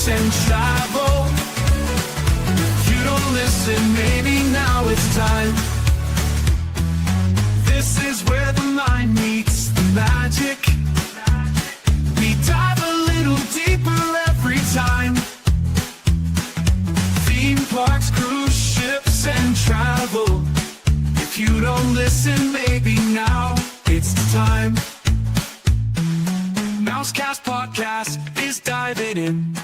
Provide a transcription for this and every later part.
And travel. If you don't listen, maybe now it's time. This is where the mind meets the magic. We dive a little deeper every time. Theme parks, cruise ships, and travel. If you don't listen, maybe now it's the time. Mousecast Podcast is diving in.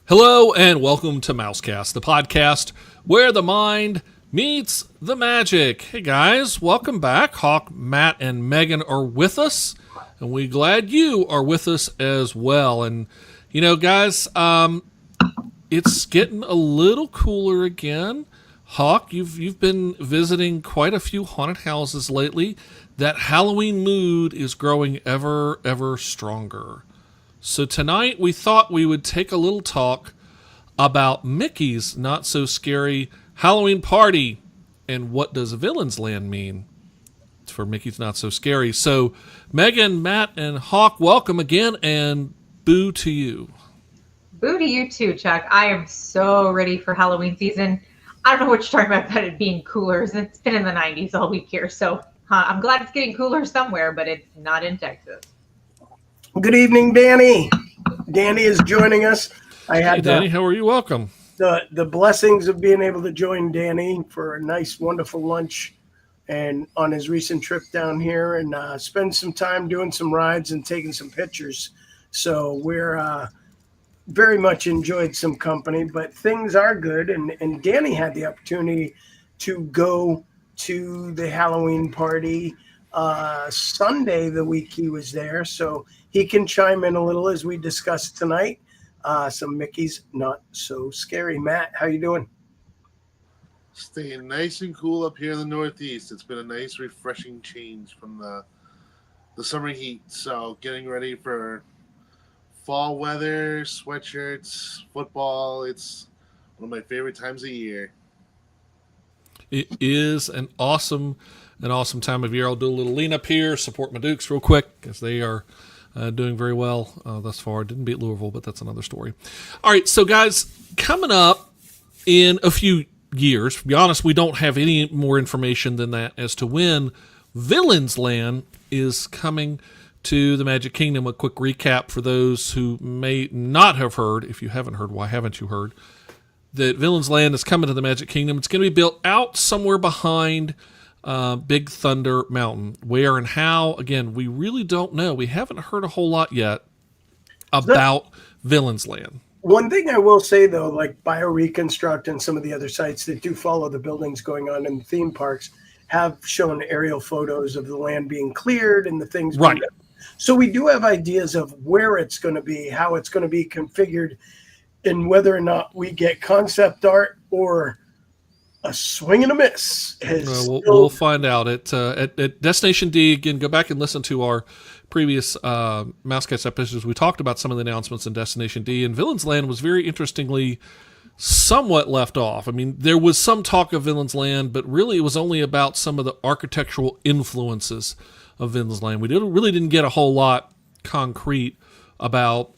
Hello and welcome to Mousecast, the podcast where the mind meets the magic. Hey guys, welcome back. Hawk, Matt, and Megan are with us, and we're glad you are with us as well. And you know, guys, it's getting a little cooler again. Hawk, you've been visiting quite a few haunted houses lately. That Halloween mood is growing ever stronger. So tonight we thought we would take a little talk about Mickey's Not So Scary Halloween Party and what does Villain's Land mean for Mickey's Not So Scary. So Megan, Matt, and Hawk, welcome again, and boo to you. Boo to you too, Chuck. I am so ready for Halloween season. I don't know what you're talking about it being cooler. It's been in the 90s all week here, so I'm glad it's getting cooler somewhere, but it's not in Texas. Good evening, Danny. Danny is joining us. Hey, Danny, how are you? Welcome. The blessings of being able to join Danny for a nice, wonderful lunch and on his recent trip down here and spend some time doing some rides and taking some pictures. So we're very much enjoyed some company, but things are good. And Danny had the opportunity to go to the Halloween party Sunday, the week he was there. So he can chime in a little as we discuss tonight. Some Mickey's Not So Scary. Matt, how you doing? Staying nice and cool up here in the Northeast. It's been a nice, refreshing change from the summer heat. So getting ready for fall weather, sweatshirts, football. It's one of my favorite times of year. It is an awesome time of year. I'll do a little lean up here, support my Dukes real quick because they are doing very well thus far. Didn't beat Louisville, but that's another story. All right, so guys, coming up in a few years, to be honest, we don't have any more information than that as to when Villain's Land is coming to the Magic Kingdom. A quick recap for those who may not have heard. If you haven't heard, why haven't you heard? That Villain's Land is coming to the Magic Kingdom. It's going to be built out somewhere behind Big Thunder Mountain. Where and how, again, we really don't know. We haven't heard a whole lot yet about Villain's Land. One thing I will say, though, like BioReconstruct and some of the other sites that do follow the buildings going on in the theme parks have shown aerial photos of the land being cleared and the things. Right. So we do have ideas of where it's going to be, how it's going to be configured, and whether or not we get concept art or a swing and a miss. We'll find out at Destination D. Again, go back and listen to our previous Mousecast episodes. We talked about some of the announcements in Destination D, and Villain's Land was very interestingly somewhat left off. I mean, there was some talk of Villain's Land, but really it was only about some of the architectural influences of Villain's Land. We really didn't get a whole lot concrete about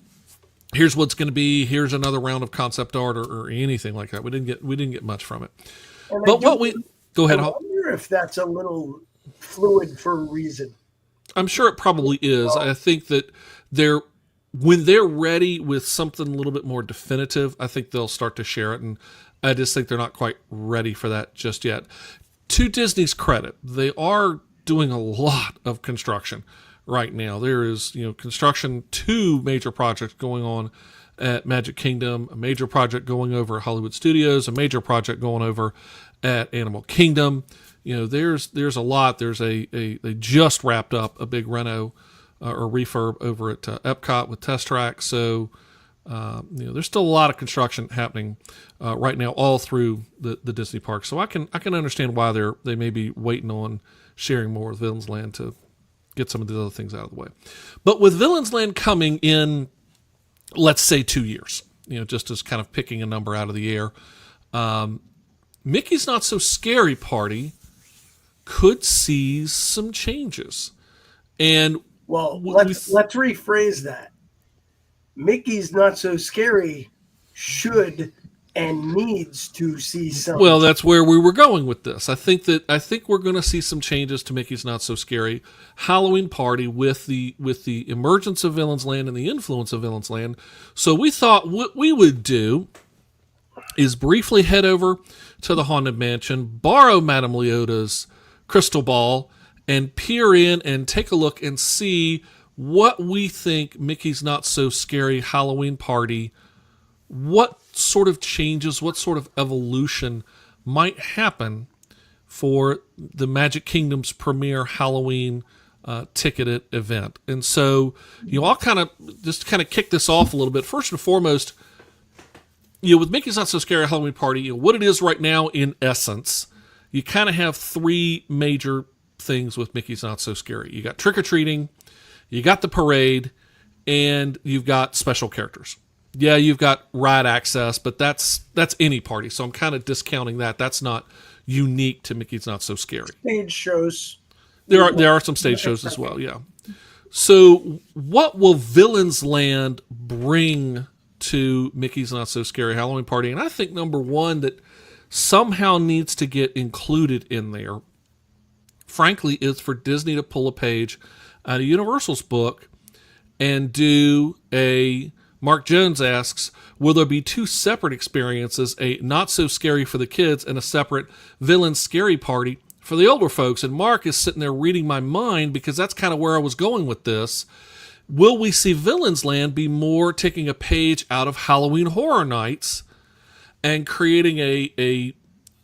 here's what's going to be, here's another round of concept art or anything like that. We didn't get much from it. And but go ahead. I wonder if that's a little fluid for a reason. I'm sure it probably is. I think that when they're ready with something a little bit more definitive, I think they'll start to share it. And I just think they're not quite ready for that just yet. to Disney's credit, they are doing a lot of construction right now. There is, construction, 2 major projects going on at Magic Kingdom, a major project going over at Hollywood Studios, a major project going over at Animal Kingdom. There's a lot. They just wrapped up a big reno or refurb over at Epcot with Test Track. So, there's still a lot of construction happening right now all through the Disney park. So I can understand why they may be waiting on sharing more with Villains Land to get some of the other things out of the way. But with Villains Land coming in, let's say 2 years, just as kind of picking a number out of the air, Mickey's Not So Scary Party could see some changes. And let's rephrase that. Mickey's Not So Scary should and needs to see some. Well, that's where we were going with this. I think we're going to see some changes to Mickey's Not So Scary Halloween Party with the emergence of Villains Land and the influence of Villains Land. So we thought what we would do is briefly head over to the Haunted Mansion, borrow Madame Leota's crystal ball, and peer in and take a look and see what we think Mickey's Not So Scary Halloween Party, what sort of changes, what sort of evolution might happen for the Magic Kingdom's premier Halloween ticketed event. And so, I'll kind of kick this off a little bit. First and foremost, with Mickey's Not So Scary Halloween Party, what it is right now in essence, you kind of have 3 major things with Mickey's Not So Scary. You got trick-or-treating, you got the parade, and you've got special characters. Yeah, you've got ride access, but that's any party. So I'm kind of discounting that. That's not unique to Mickey's Not So Scary. Stage shows. There are some stage shows as well, yeah. So what will Villains Land bring to Mickey's Not So Scary Halloween Party? And I think number one that somehow needs to get included in there, frankly, is for Disney to pull a page out of Universal's book and do a... Mark Jones asks, will there be 2 separate experiences, a Not So Scary for the kids and a separate Villain Scary Party for the older folks? And Mark is sitting there reading my mind because that's kind of where I was going with this. Will we see Villains Land be more taking a page out of Halloween Horror Nights and creating a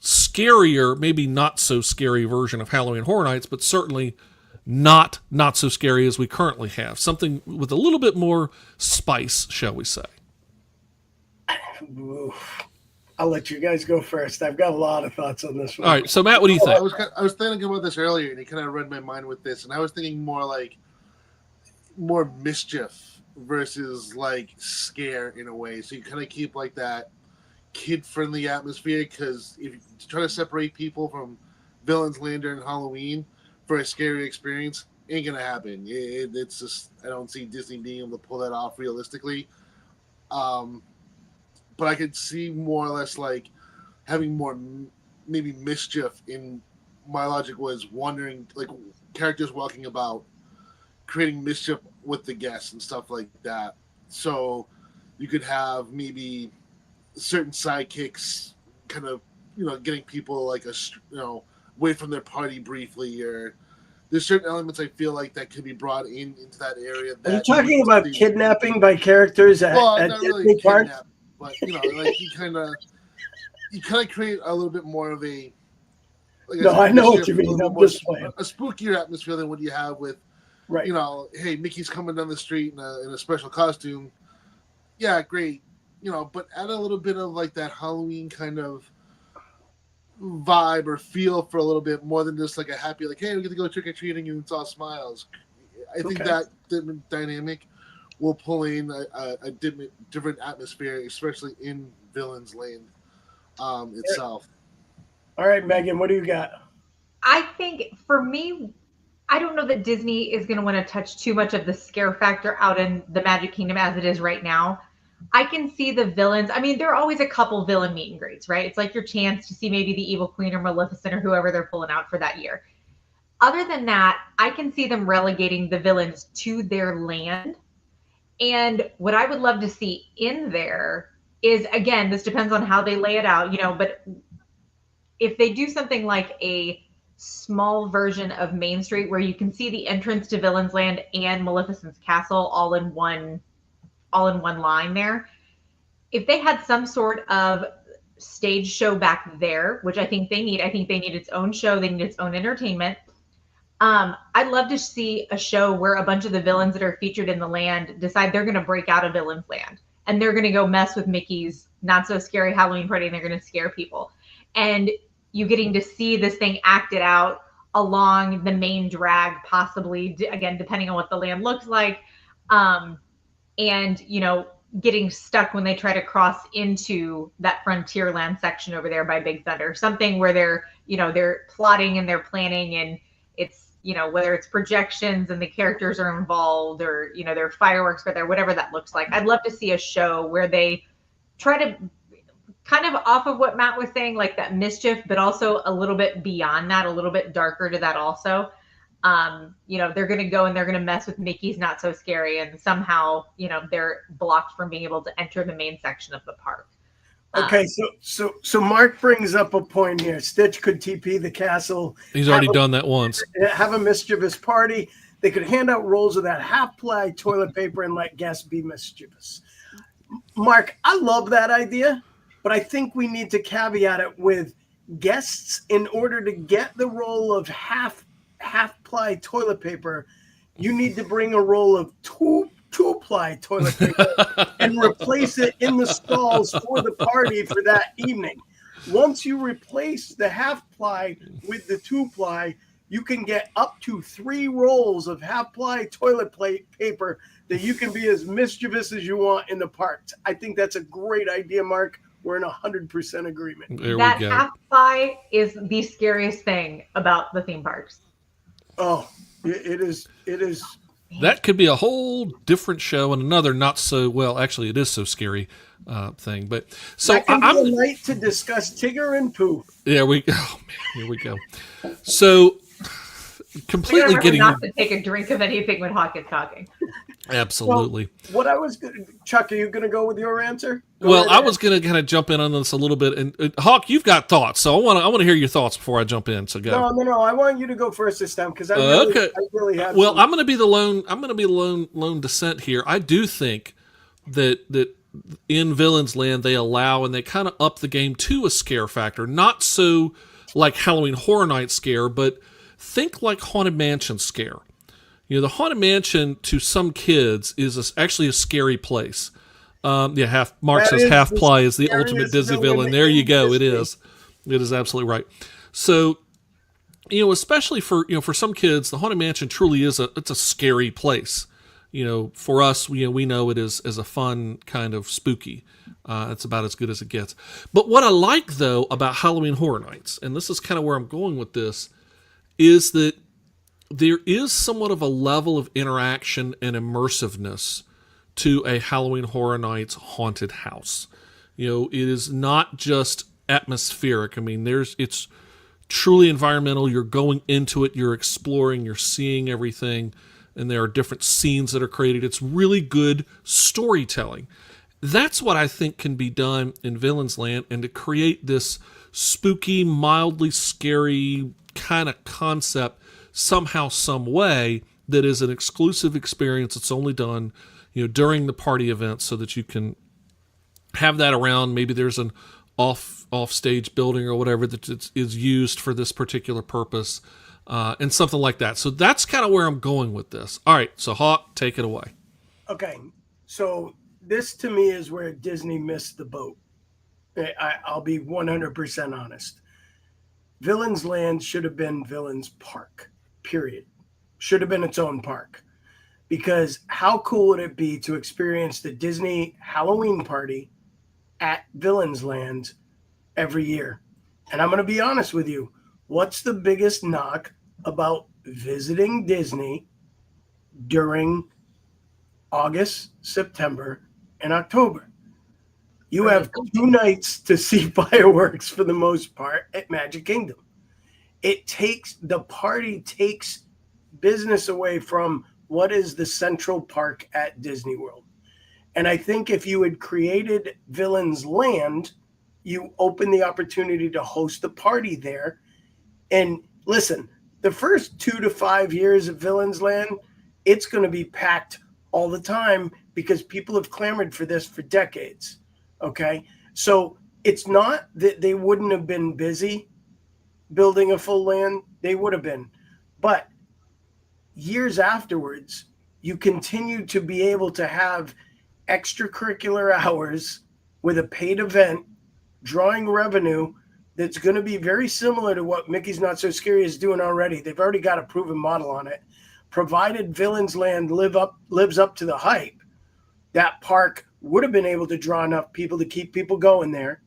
scarier, maybe not so scary version of Halloween Horror Nights, but certainly not so scary as we currently have. Something with a little bit more spice, shall we say. I'll let you guys go first. I've got a lot of thoughts on this one. All right, so Matt, what do you think? I was thinking about this earlier, and he kind of read my mind with this, and I was thinking more mischief versus scare in a way. So you kind of keep that kid-friendly atmosphere, because if you try to separate people from Villains Land during Halloween for a scary experience, ain't gonna happen. It's just, I don't see Disney being able to pull that off realistically. But I could see more or less having more maybe mischief. In my logic was wondering, characters walking about, creating mischief with the guests and stuff like that. So you could have maybe certain sidekicks kind of, getting people away from their party briefly, or there's certain elements I feel that could be brought into that area. Are you talking about kidnapping by characters at Disney really parks? But you kind of create a little bit more of a. I know what you mean. I'm just playing. A spookier atmosphere than what you have with, right? Hey, Mickey's coming down the street in a special costume. Yeah, great. But add a little bit of that Halloween kind of vibe or feel for a little bit more than just a happy hey, we get to go trick or treating and it's all smiles. I think that dynamic will pull in a different atmosphere, especially in Villains Land itself. All right, Megan, what do you got? I think for me, I don't know that Disney is going to want to touch too much of the scare factor out in the Magic Kingdom as it is right now. I can see the villains. I mean, there are always a couple villain meet and greets, right? It's like your chance to see maybe the Evil Queen or Maleficent or whoever they're pulling out for that year. Other than that, I can see them relegating the villains to their land. And what I would love to see in there is, again, this depends on how they lay it out, but if they do something like a small version of Main Street where you can see the entrance to Villain's Land and Maleficent's castle all in one line there. If they had some sort of stage show back there, which I think they need its own show, they need its own entertainment. I'd love to see a show where a bunch of the villains that are featured in the land decide they're going to break out of Villain's Land and they're going to go mess with Mickey's not so scary Halloween party and they're going to scare people. And you getting to see this thing acted out along the main drag, possibly, again, depending on what the land looks like. And, you know, getting stuck when they try to cross into that Frontierland section over there by Big Thunder, something where they're plotting and they're planning, and it's, you know, whether it's projections and the characters are involved, or, you know, there are fireworks, but there, whatever that looks like. I'd love to see a show where they try to kind of off of what Matt was saying, like that mischief, but also a little bit beyond that, a little bit darker to that also. You know, they're going to go and they're going to mess with Mickey's Not So Scary, and somehow, you know, they're blocked from being able to enter the main section of the park. Okay, so Mark brings up a point here. Stitch could TP the castle. He's already done that once. Have a mischievous party. They could hand out rolls of that half-ply toilet paper and let guests be mischievous. Mark, I love that idea, but I think we need to caveat it with guests. In order to get the roll of half-ply toilet paper, you need to bring a roll of two-ply toilet paper and replace it in the stalls for the party for that evening. Once you replace the half-ply with the two-ply, you can get up to 3 rolls of half-ply toilet paper that you can be as mischievous as you want in the parks. I think that's a great idea, Mark. We're in 100% agreement. There that we go. half-ply is the scariest thing about the theme parks. Oh, it is. That could be a whole different show and another not so, well, actually it is so scary thing. But so that can be a night to discuss Tigger and Pooh. Yeah, here we go. So completely getting not to take a drink of anything when Hawk is talking. Absolutely. Well, what I was Chuck, are you going to go with your answer? I was going to kind of jump in on this a little bit, and Hawk, you've got thoughts, so I want to hear your thoughts before I jump in. So go. No. I want you to go first this time because I really have. Well, I'm going to be the lone dissent here. I do think that in Villain's Land they allow and they kind of up the game to a scare factor, not so like Halloween Horror Night scare, but think like Haunted Mansion scare. You know, the Haunted Mansion to some kids is actually a scary place. Mark says half-ply is the ultimate Disney villain. There you go. It is absolutely right. So, you know, especially for some kids, the Haunted Mansion truly is it's a scary place. You know, for us, we know it is as a fun kind of spooky. It's about as good as it gets. But what I like though about Halloween Horror Nights, and this is kind of where I'm going with this, is that there is somewhat of a level of interaction and immersiveness to a Halloween Horror Nights haunted house. You know, it is not just atmospheric. I mean, it's truly environmental. You're going into it, you're exploring, you're seeing everything, and there are different scenes that are created. It's really good storytelling. That's what I think can be done in Villain's Land, and to create this spooky, mildly scary kind of concept somehow, some way, that is an exclusive experience. It's only done, you know, during the party event, so that you can have that around. Maybe there's an off stage building or whatever that is used for this particular purpose, and something like that. So that's kind of where I'm going with this. All right, so Hawk, take it away. Okay, so this to me is where Disney missed the boat. I'll be 100% honest. Villain's Land should have been Villain's Park, period. Should have been its own park. Because how cool would it be to experience the Disney Halloween party at Villain's Land every year? And I'm going to be honest with you. What's the biggest knock about visiting Disney during August, September, and October? You have 2 nights to see fireworks for the most part at Magic Kingdom. The party takes business away from what is the central park at Disney World. And I think if you had created Villain's Land you open the opportunity to host a party there. And listen, the first 2 to 5 years of Villains Land, it's going to be packed all the time because people have clamored for this for decades. Okay. So it's not that they wouldn't have been busy building a full land, they would have been. But years afterwards, you continue to be able to have extracurricular hours with a paid event, drawing revenue that's going to be very similar to what Mickey's Not So Scary is doing already. They've already got a proven model on it. Provided Villains Land lives up to the hype, that park would have been able to draw enough people to keep people going there.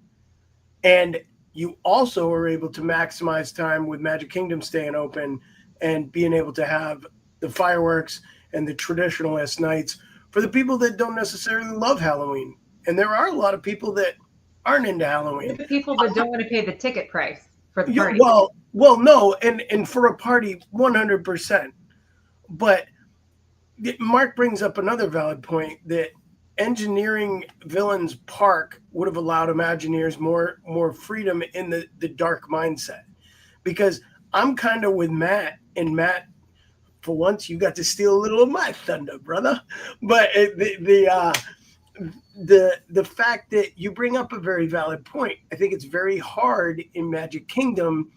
And you also are able to maximize time with Magic Kingdom staying open and being able to have the fireworks and the traditionalist nights for the people that don't necessarily love Halloween. And there are a lot of people that aren't into Halloween. The people that don't want to pay the ticket price for the party. Well, no, and for a party, 100%. But Mark brings up another valid point that engineering Villains Park would have allowed Imagineers more freedom in the dark mindset. Because I'm kind of with Matt, and Matt, for once, you got to steal a little of my thunder, brother. But the fact that you bring up a very valid point, I think it's very hard in Magic Kingdom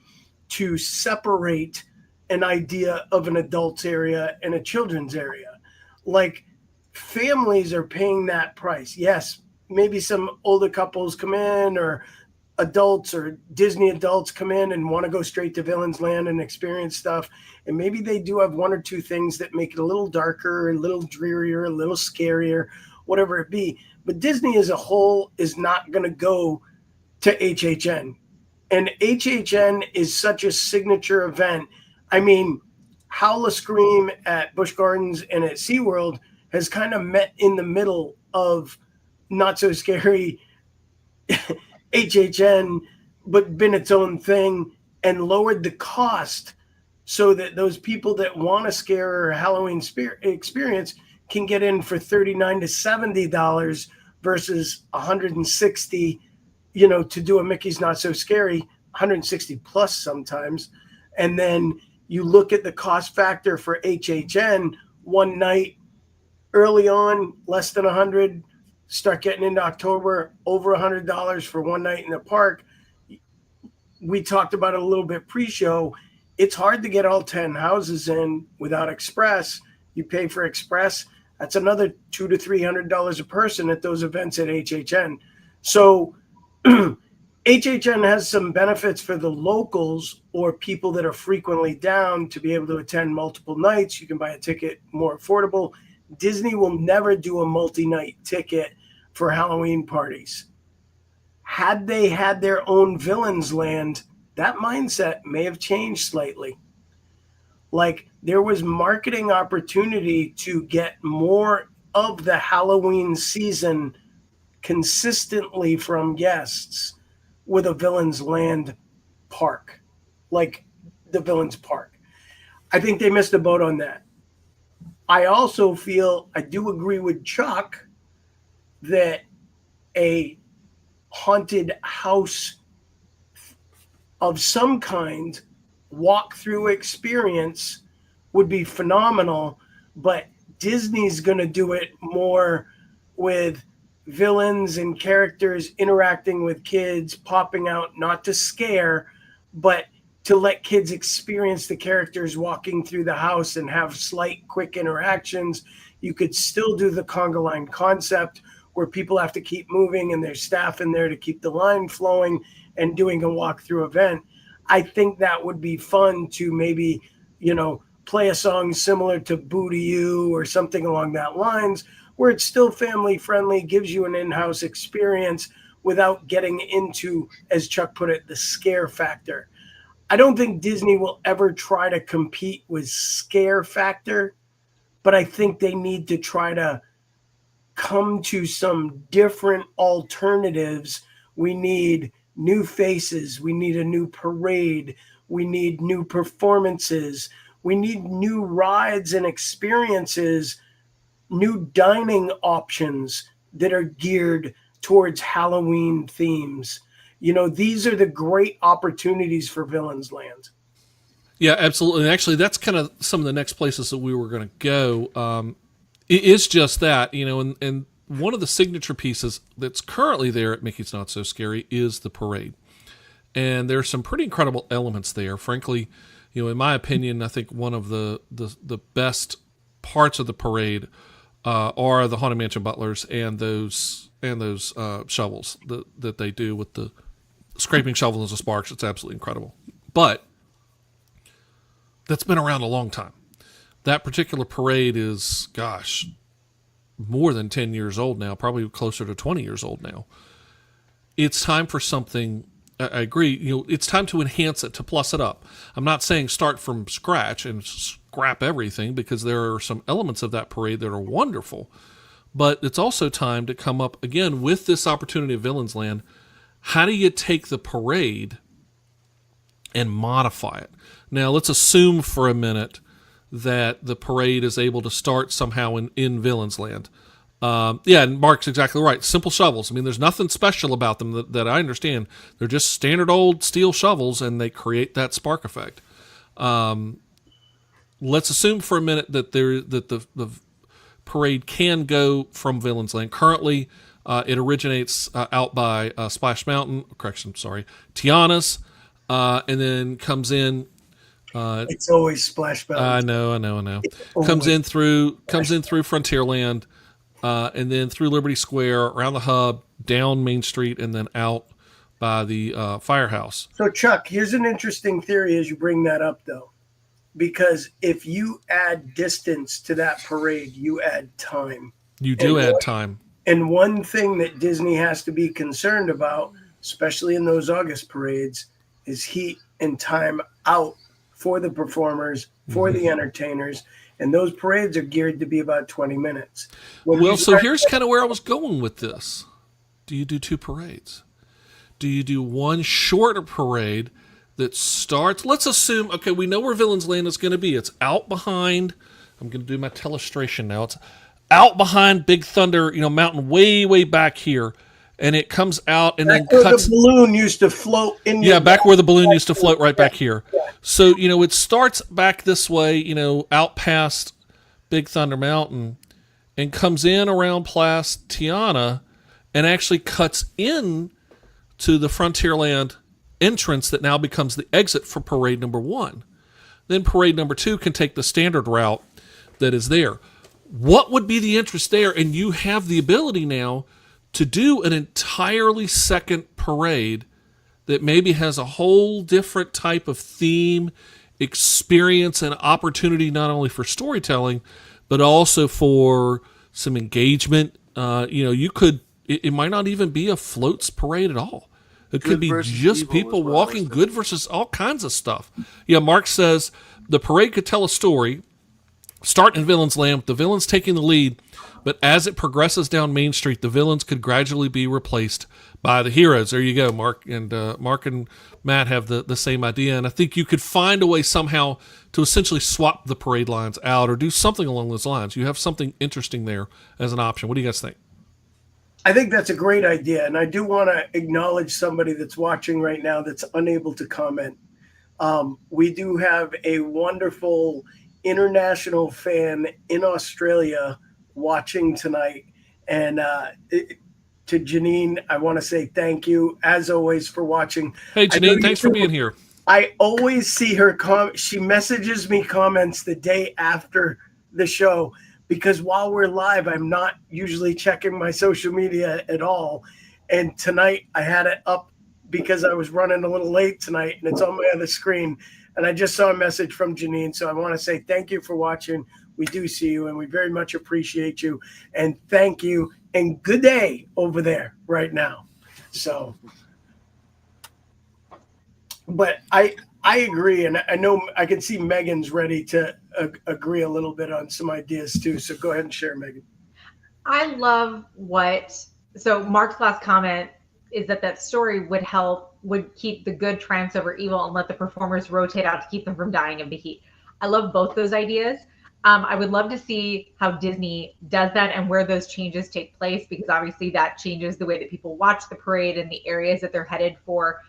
to separate an idea of an adults area and a children's area. Like, families are paying that price. Yes, maybe some older couples come in, or adults or Disney adults come in and want to go straight to Villains Land and experience stuff. And maybe they do have one or two things that make it a little darker, a little drearier, a little scarier, whatever it be. But Disney as a whole is not going to go to HHN. And HHN is such a signature event. I mean, Howl a Scream at Busch Gardens and at SeaWorld has kind of met in the middle of Not So Scary, HHN, but been its own thing, and lowered the cost so that those people that want a scare or Halloween experience can get in for $39 to $70 versus $160, to do a Mickey's Not So Scary, $160 plus sometimes. And then you look at the cost factor for HHN, one night early on, less than $100, start getting into October, over $100 for one night in the park. We talked about it a little bit pre-show. It's hard to get all 10 houses in without Express. You pay for Express, that's another $200 to $300 a person at those events at HHN. So HHN has some benefits for the locals or people that are frequently down to be able to attend multiple nights. You can buy a ticket more affordable. Disney will never do a multi-night ticket for Halloween parties. Had they had their own Villains Land, that mindset may have changed slightly. Like, there was marketing opportunity to get more of the Halloween season consistently from guests with a Villains Land park, like the Villains Park. I think they missed the boat on that. I also feel, I do agree with Chuck that a haunted house of some kind walkthrough experience would be phenomenal, but Disney's going to do it more with villains and characters interacting with kids, popping out, not to scare, but to let kids experience the characters walking through the house and have slight, quick interactions. You could still do the conga line concept where people have to keep moving and there's staff in there to keep the line flowing and doing a walkthrough event. I think that would be fun to maybe, play a song similar to Boo to You or something along that lines, where it's still family friendly, gives you an in-house experience without getting into, as Chuck put it, the scare factor. I don't think Disney will ever try to compete with scare factor, but I think they need to try to come to some different alternatives. We need new faces. We need a new parade. We need new performances. We need new rides and experiences, new dining options that are geared towards Halloween themes. These are the great opportunities for Villains Land. Yeah, absolutely. And actually, that's kind of some of the next places that we were going to go. It is just that, and one of the signature pieces that's currently there at Mickey's Not So Scary is the parade. And there's some pretty incredible elements there. Frankly, in my opinion, I think one of the best parts of the parade are the Haunted Mansion butlers and those shovels that they do with the scraping shovels and sparks. It's absolutely incredible. But that's been around a long time. That particular parade is, more than 10 years old now, probably closer to 20 years old now. It's time for something. I agree. It's time to enhance it, to plus it up. I'm not saying start from scratch and scrap everything, because there are some elements of that parade that are wonderful. But it's also time to come up again with this opportunity of Villains Land. How do you take the parade and modify it? Now, let's assume for a minute that the parade is able to start somehow in Villains Land. And Mark's exactly right. Simple shovels. I mean, there's nothing special about them that I understand. They're just standard old steel shovels, and they create that spark effect. Let's assume for a minute that the parade can go from Villains Land. Currently, it originates out by Splash Mountain. Tiana's, and then comes in. It's always Splash Mountain. I know. Comes in through Frontierland, and then through Liberty Square, around the hub, down Main Street, and then out by the firehouse. So, Chuck, here's an interesting theory as you bring that up, though. Because if you add distance to that parade, you add time. You do add time. And one thing that Disney has to be concerned about, especially in those August parades, is heat and time out for the performers, for the entertainers. And those parades are geared to be about 20 minutes. Here's kind of where I was going with this. Do you do two parades? Do you do one shorter parade that starts, let's assume, okay, we know where Villains Land is going to be. It's out behind, I'm going to do my telestration now. It's out behind Big Thunder, mountain way, way back here. And it comes out and then cuts. The balloon used to float in. Yeah, back where the balloon used to float, right back here. So, it starts back this way, out past Big Thunder Mountain, and comes in around past Tiana, and actually cuts in to the Frontierland entrance that now becomes the exit for parade number 1. Then parade number 2 can take the standard route that is there. What would be the interest there? And you have the ability now to do an entirely second parade that maybe has a whole different type of theme, experience, and opportunity, not only for storytelling, but also for some engagement. It might not even be a floats parade at all. It could be just people walking, good versus all kinds of stuff. Yeah, Mark says the parade could tell a story, start in Villains Land, with the villains taking the lead, but as it progresses down Main Street, the villains could gradually be replaced by the heroes. There you go, Mark. And Mark and Matt have the same idea. And I think you could find a way somehow to essentially swap the parade lines out or do something along those lines. You have something interesting there as an option. What do you guys think? I think that's a great idea. And I do want to acknowledge somebody that's watching right now that's unable to comment. We do have a wonderful international fan in Australia watching tonight. And to Janine, I want to say thank you, as always, for watching. Hey, Janine, thanks for being here. I always see her she messages me comments the day after the show, because while we're live, I'm not usually checking my social media at all. And tonight I had it up because I was running a little late tonight, and it's on my other screen. And I just saw a message from Janine. So I want to say thank you for watching. We do see you, and we very much appreciate you. And thank you, and good day over there right now. So, but I agree, and I know I can see Megan's ready to agree a little bit on some ideas too. So go ahead and share, Megan. I love so Mark's last comment is that story would keep the good triumphs over evil and let the performers rotate out to keep them from dying of the heat. I love both those ideas. I would love to see how Disney does that and where those changes take place, because obviously that changes the way that people watch the parade and the areas that they're headed for.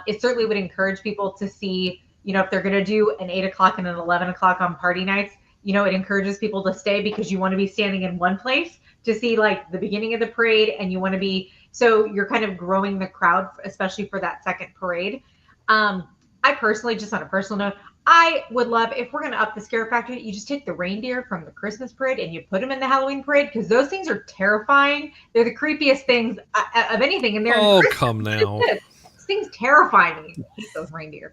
It certainly would encourage people to see, if they're going to do an 8 o'clock and an 11 o'clock on party nights, it encourages people to stay because you want to be standing in one place to see like the beginning of the parade, and you want to be, so you're kind of growing the crowd, especially for that second parade. I personally, just on a personal note, I would love, if we're going to up the scare factor, you just take the reindeer from the Christmas parade and you put them in the Halloween parade, because those things are terrifying. They're the creepiest things of anything. And they're come now. These things terrify me. I hate those reindeer.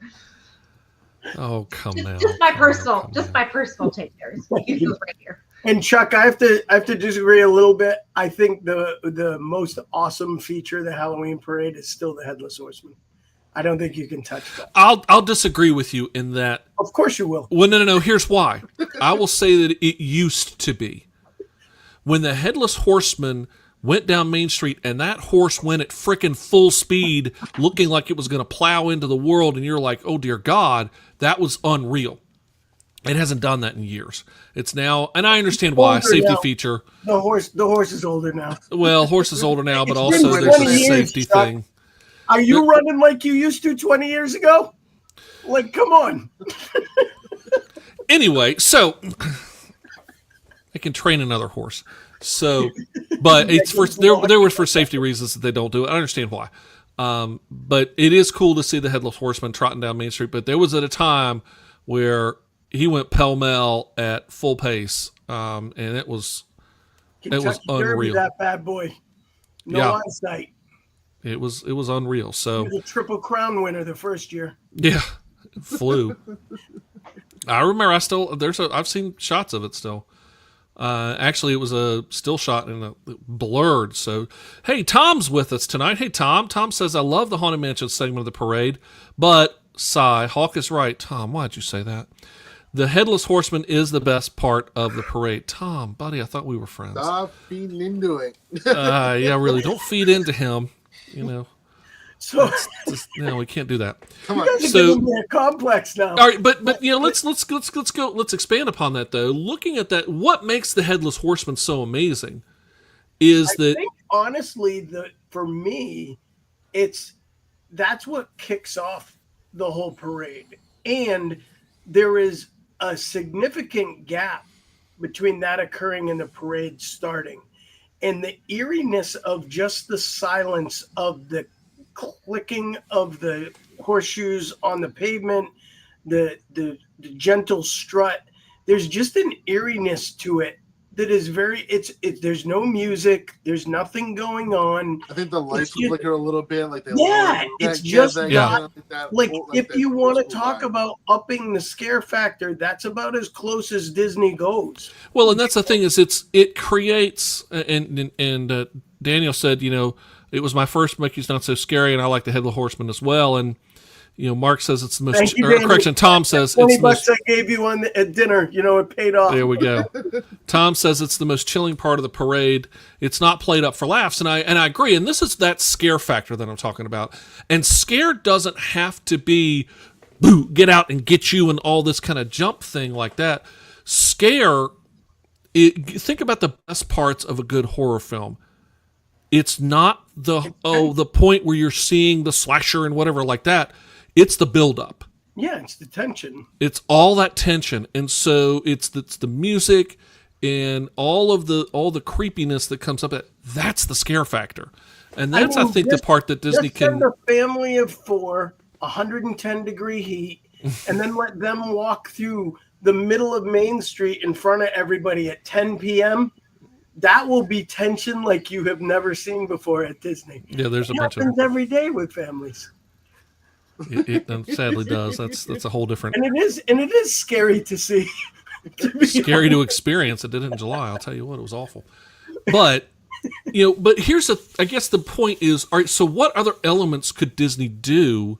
Oh, come now. Just my personal take there. Reindeer. And Chuck, I have to disagree a little bit. I think the most awesome feature of the Halloween parade is still the Headless Horseman. I don't think you can touch that. I'll disagree with you in that. Of course you will. Well, no. Here's why. I will say that it used to be. When the Headless Horseman went down Main Street and that horse went at frickin' full speed, looking like it was going to plow into the world, and you're like, oh, dear God, that was unreal. It hasn't done that in years. It's now, and I understand why, safety feature. The horse is older now. Well, horse is older now, but also there's a safety thing. Are you running like you used to 20 years ago? Like, come on. Anyway, so I can train another horse. So, but it's for there was for safety reasons that they don't do it. I understand why. But it is cool to see the Headless Horseman trotting down Main Street. But there was at a time where he went pell-mell at full pace, and it was unreal. That bad boy. No eyesight. It was unreal. So the Triple Crown winner the first year. Yeah, it flew. I remember. I've seen shots of it still. Actually, it was a still shot and blurred. So, hey, Tom's with us tonight. Hey, Tom. Tom says, I love the Haunted Mansion segment of the parade, but sigh, Hawk is right. Tom, why'd you say that? The Headless Horseman is the best part of the parade. Tom, buddy, I thought we were friends. Stop feeding into it. Yeah, really. Don't feed into him. So no, we can't do that. Come on. You guys are giving me a complex now. All right, but let's go. Let's expand upon that though. Looking at that, what makes the Headless Horseman so amazing is I think, honestly, for me, that's what kicks off the whole parade, and there is a significant gap between that occurring and the parade starting. And the eeriness of just the silence of the clicking of the horseshoes on the pavement, the gentle strut, there's just an eeriness to it that is there's no music, there's nothing going on. I think the lights would flicker a little bit, like they it's just not like if you want to talk about upping the scare factor, that's about as close as Disney goes. Well, and that's the thing is it creates and Daniel said, it was my first Mickey's Not So Scary, and I like the Headless Horseman as well. And Mark says it's the most. Tom says $20 I gave you at dinner. It paid off. There we go. Tom says it's the most chilling part of the parade. It's not played up for laughs, and I agree. And this is that scare factor that I'm talking about. And scare doesn't have to be, boo, get out and get you, and all this kind of jump thing like that. Scare. Think about the best parts of a good horror film. It's not the point where you're seeing the slasher and whatever like that. It's the build-up. Yeah, it's the tension. It's all that tension, and so it's the music and all the creepiness that comes up. That's the scare factor, and that's I think the part that Disney can. Send a family of 4, 110-degree heat, and then let them walk through the middle of Main Street in front of everybody at 10 p.m. That will be tension like you have never seen before at Disney. Yeah, there's a bunch of happens every day with families. It sadly does. That's a whole different. And it is scary to see. Scary to experience. I did it in July. I'll tell you what, it was awful. But but here's I guess the point is, all right. So what other elements could Disney do?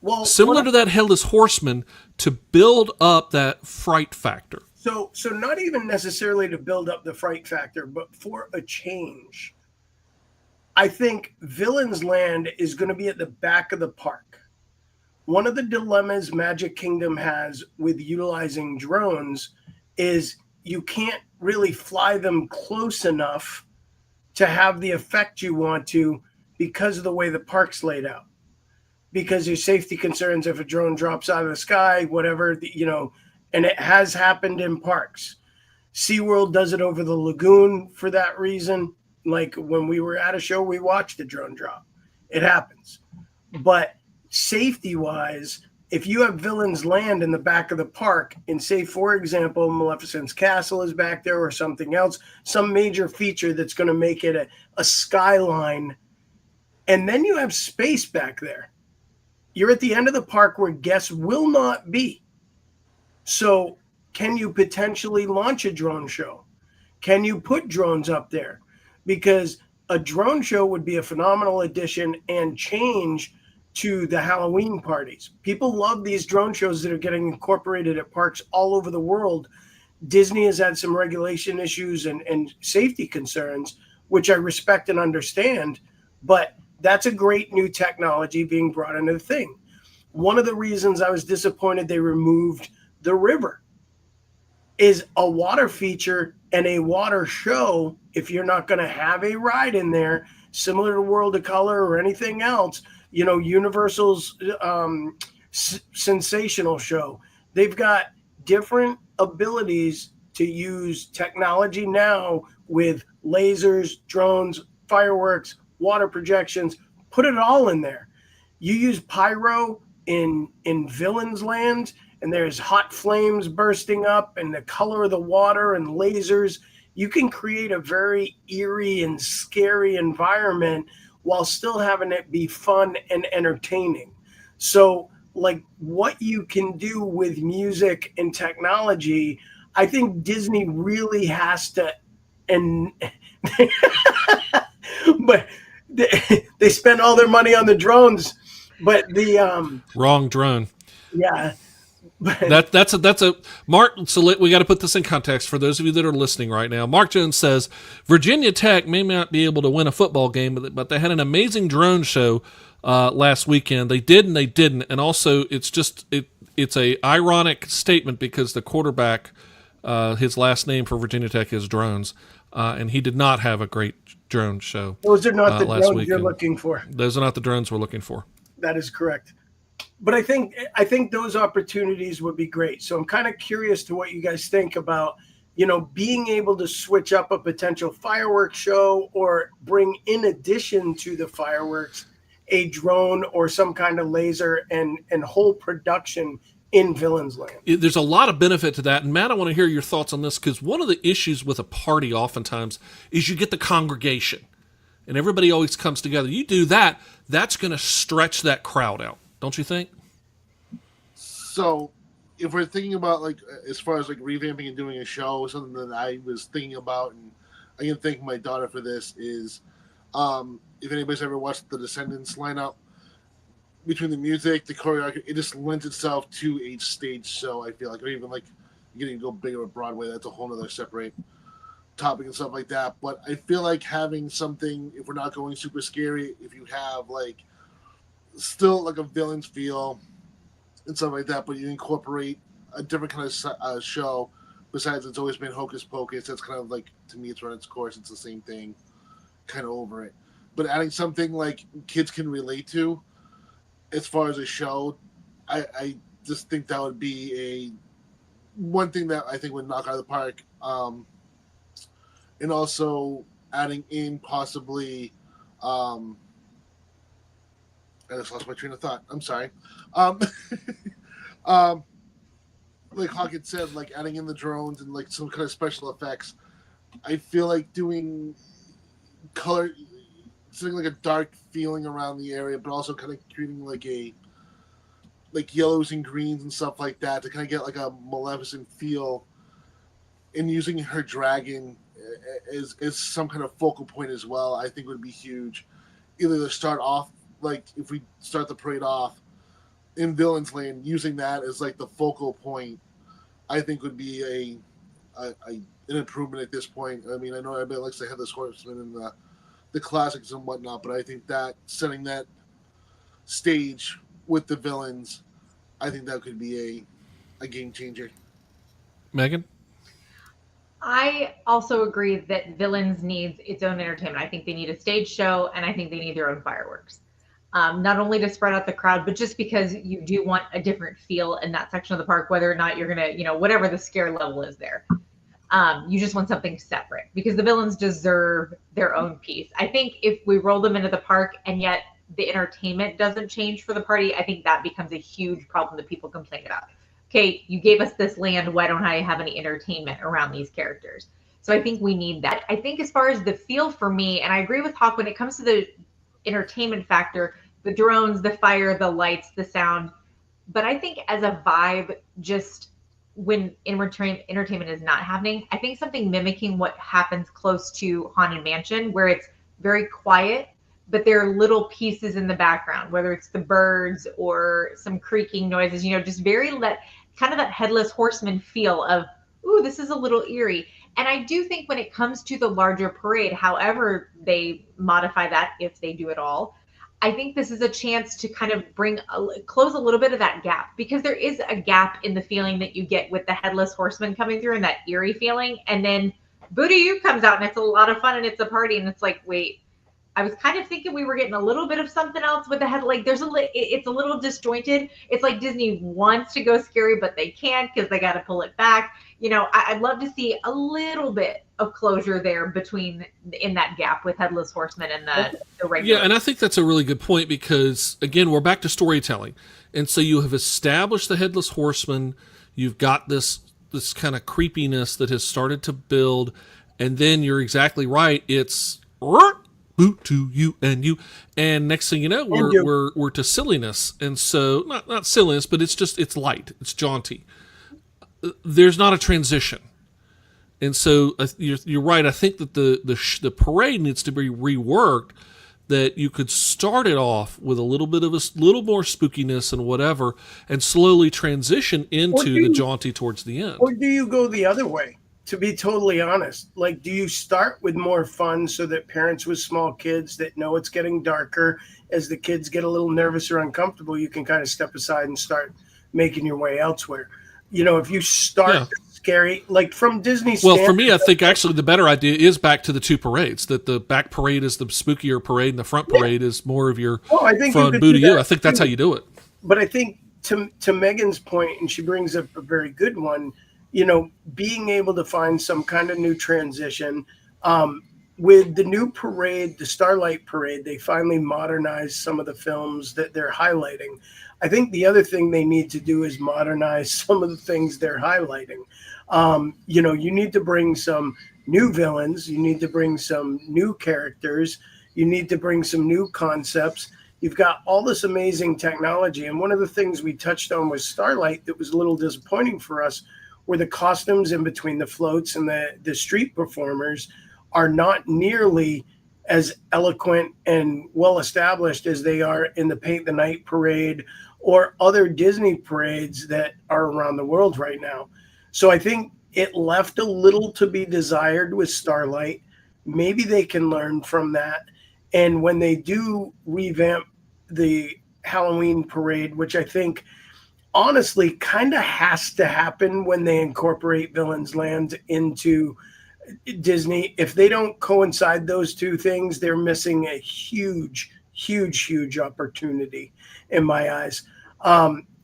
Well, similar to that Headless Horseman to build up that fright factor. So not even necessarily to build up the fright factor, but for a change. I think Villain's Land is going to be at the back of the park. One of the dilemmas Magic Kingdom has with utilizing drones is you can't really fly them close enough to have the effect you want to because of the way the park's laid out. Because there's safety concerns if a drone drops out of the sky, whatever, and it has happened in parks. SeaWorld does it over the lagoon for that reason. Like when we were at a show, we watched a drone drop. It happens. But safety-wise, if you have Villains Land in the back of the park, and say, for example, Maleficent's Castle is back there or something else, some major feature that's going to make it a skyline, and then you have space back there, you're at the end of the park where guests will not be. So can you potentially launch a drone show? Can you put drones up there? Because a drone show would be a phenomenal addition and change to the Halloween parties. People love these drone shows that are getting incorporated at parks all over the world. Disney has had some regulation issues and safety concerns, which I respect and understand, but that's a great new technology being brought into the thing. One of the reasons I was disappointed they removed the river is a water feature and a water show. If you're not going to have a ride in there, similar to World of Color or anything else, Universal's Sensational Show, they've got different abilities to use technology now with lasers, drones, fireworks, water projections, put it all in there. You use pyro in Villains Land, and there's hot flames bursting up and the color of the water and lasers. You can create a very eerie and scary environment while still having it be fun and entertaining. So like what you can do with music and technology, I think Disney really has to, and but they spend all their money on the drones, but the Wrong drone. yeah, That's a Mark. So we got to put this in context for those of you that are listening right now. Mark Jones says Virginia Tech may not be able to win a football game, but they had an amazing drone show last weekend. They did and they didn't, and also it's a ironic statement because the quarterback, his last name for Virginia Tech is Drones, and he did not have a great drone show. Those are not the drones weekend. you're looking for. Those are not the drones we're looking for. That is correct. But I think those opportunities would be great. So I'm kind of curious to what you guys think about, being able to switch up a potential fireworks show or bring in addition to the fireworks a drone or some kind of laser and whole production in Villains Land. There's a lot of benefit to that. And Matt, I want to hear your thoughts on this because one of the issues with a party oftentimes is you get the congregation and everybody always comes together. You do that, that's going to stretch that crowd out. Don't you think? So, if we're thinking about as far as revamping and doing a show, something that I was thinking about, and I can thank my daughter for this, is if anybody's ever watched the Descendants lineup, between the music, the choreography, it just lends itself to a stage show. I feel or even you're getting to go bigger at Broadway. That's a whole other separate topic and stuff like that. But I feel like having something, if we're not going super scary, if you have still a villain's feel and stuff like that, but you incorporate a different kind of show. Besides, it's always been Hocus Pocus. That's kind of to me, it's run its course. It's the same thing, kind of over it. But adding something kids can relate to, as far as a show, I just think that would be one thing that I think would knock out of the park. And also adding in possibly. I just lost my train of thought. I'm sorry. Like Hawk had said, adding in the drones and some kind of special effects. I feel like doing color, something a dark feeling around the area, but also kind of creating a yellows and greens and stuff like that to kind of get a Maleficent feel, and using her dragon as some kind of focal point as well. I think would be huge. Either to start off. If we start the parade off in Villains Land, using that as the focal point, I think would be an improvement at this point. I mean, I know everybody likes to have this Horseman and the classics and whatnot, but I think that setting that stage with the villains, I think that could be a game changer. Megan? I also agree that Villains needs its own entertainment. I think they need a stage show, and I think they need their own fireworks. Not only to spread out the crowd, but just because you do want a different feel in that section of the park, whether or not you're gonna, whatever the scare level is there. You just want something separate because the villains deserve their own piece. I think if we roll them into the park and yet the entertainment doesn't change for the party, I think that becomes a huge problem that people complain about. Okay, you gave us this land. Why don't I have any entertainment around these characters? So I think we need that. I think as far as the feel for me, and I agree with Hawk when it comes to the entertainment factor, the drones, the fire, the lights, the sound. But I think as a vibe, just when entertainment is not happening, I think something mimicking what happens close to Haunted Mansion, where it's very quiet, but there are little pieces in the background, whether it's the birds or some creaking noises, just very kind of that headless horseman feel of, ooh, this is a little eerie. And I do think when it comes to the larger parade, however they modify that, if they do it all, I think this is a chance to kind of close a little bit of that gap, because there is a gap in the feeling that you get with the headless horseman coming through and that eerie feeling. And then Booty comes out and it's a lot of fun and it's a party. And it's like, wait, I was kind of thinking we were getting a little bit of something else with the head. Like it's a little disjointed. It's like Disney wants to go scary, but they can't because they got to pull it back. I'd love to see a little bit of closure there in that gap with Headless Horseman and the regular. Yeah, and I think that's a really good point because, again, we're back to storytelling. And so you have established the Headless Horseman. You've got this kind of creepiness that has started to build. And then you're exactly right. It's boot to you and you. And next thing you know, we're to silliness. And so, not silliness, but it's light. It's jaunty. There's not a transition. And so you're right. I think that the parade needs to be reworked, that you could start it off with a little bit of a little more spookiness and whatever, and slowly transition into the jaunty towards the end. Or do you go the other way? To be totally honest, like, do you start with more fun so that parents with small kids that know it's getting darker, as the kids get a little nervous or uncomfortable, you can kind of step aside and start making your way elsewhere? If you start scary, like from Disney. Well, for me, I think actually the better idea is back to the two parades. That the back parade is the spookier parade, and the front parade is more of your fun boo to you. I think that's how you do it. But I think to Megan's point, and she brings up a very good one. Being able to find some kind of new transition. With the new parade, the Starlight Parade, they finally modernized some of the films that they're highlighting. I think the other thing they need to do is modernize some of the things they're highlighting. You need to bring some new villains. You need to bring some new characters. You need to bring some new concepts. You've got all this amazing technology. And one of the things we touched on with Starlight that was a little disappointing for us were the costumes in between the floats, and the street performers are not nearly as eloquent and well established as they are in the Paint the Night parade or other Disney parades that are around the world right now. So I think it left a little to be desired with Starlight. Maybe they can learn from that. And when they do revamp the Halloween parade, which I think honestly kind of has to happen when they incorporate Villains Land into Disney. If they don't coincide those two things, they're missing a huge opportunity in my eyes.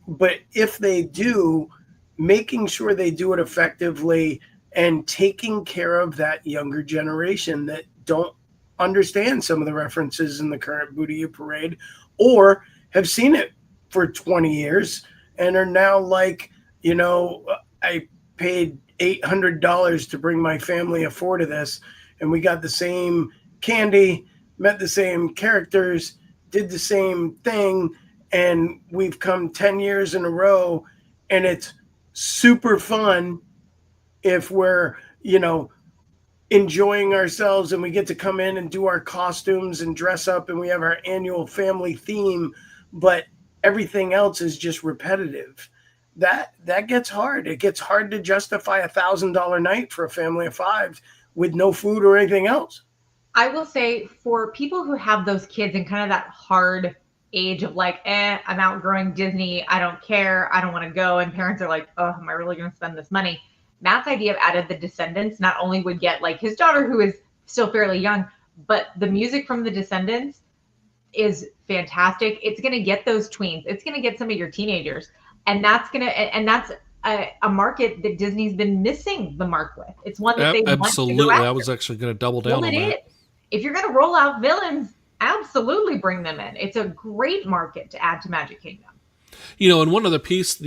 But if they do, making sure they do it effectively and taking care of that younger generation that don't understand some of the references in the current Booty Parade or have seen it for 20 years and are now like, I paid $800 to bring my family of four to this, and we got the same candy, met the same characters, did the same thing, and we've come 10 years in a row, and it's super fun if we're, enjoying ourselves and we get to come in and do our costumes and dress up and we have our annual family theme, but everything else is just repetitive. That gets hard. It gets hard to justify $1,000 night for a family of five with no food or anything else. I will say for people who have those kids in kind of that hard age of like, I'm outgrowing Disney. I don't care. I don't want to go. And parents are like, oh, am I really going to spend this money? Matt's idea of added the Descendants not only would get like his daughter, who is still fairly young, but the music from the Descendants is fantastic. It's going to get those tweens. It's going to get some of your teenagers. And that's a market that Disney's been missing the mark with. It's one that they absolutely. Want to go I was actually going to double down on that. Is. If you're going to roll out villains, absolutely bring them in. It's a great market to add to Magic Kingdom. And one other piece,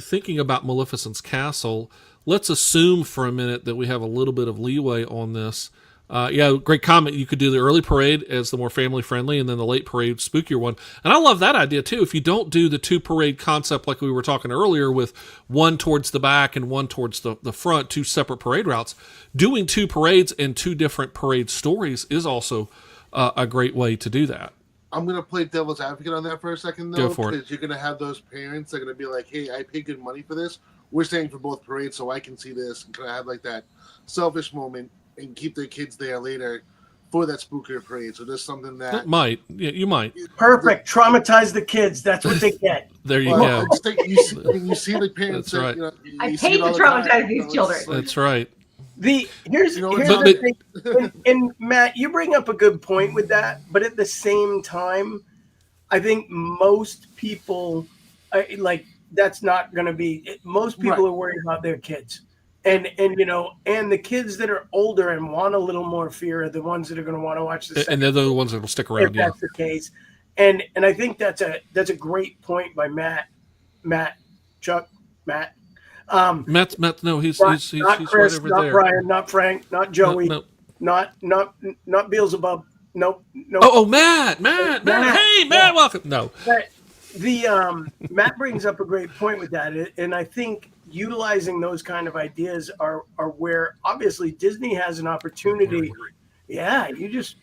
thinking about Maleficent's castle, let's assume for a minute that we have a little bit of leeway on this. Great comment. You could do the early parade as the more family friendly, and then the late parade spookier one. And I love that idea too. If you don't do the 2 parade concept like we were talking earlier, with one towards the back and one towards the front, 2 separate parade routes, doing 2 parades and 2 different parade stories is also a great way to do that. I'm going to play devil's advocate on that for a second, though. Go for it. Because you're going to have those parents that are going to be like, hey, I paid good money for this. We're staying for both parades so I can see this. And can I have like that selfish moment and keep their kids there later for that spookier parade? So there's something that might. Yeah, you might. Perfect. Traumatize the kids. That's what they get. There you go. You see the parents. That's right. I paid to traumatize these children. That's right. Here's the thing. And Matt, you bring up a good point with that, but at the same time, I think most people that's not going to be. Most people are worried about their kids. And the kids that are older and want a little more fear are the ones that are going to want to watch this. And they're the ones that will stick around. If that's the case, and I think that's a great point by Matt. Matt. No, he's not Chris, right over not there. Brian, not Frank, not Joey, No. not Beelzebub. Nope. Oh, Matt. Hey, Matt, welcome. No. But Matt brings up a great point with that, and I think utilizing those kind of ideas are where obviously Disney has an opportunity. Yeah, you just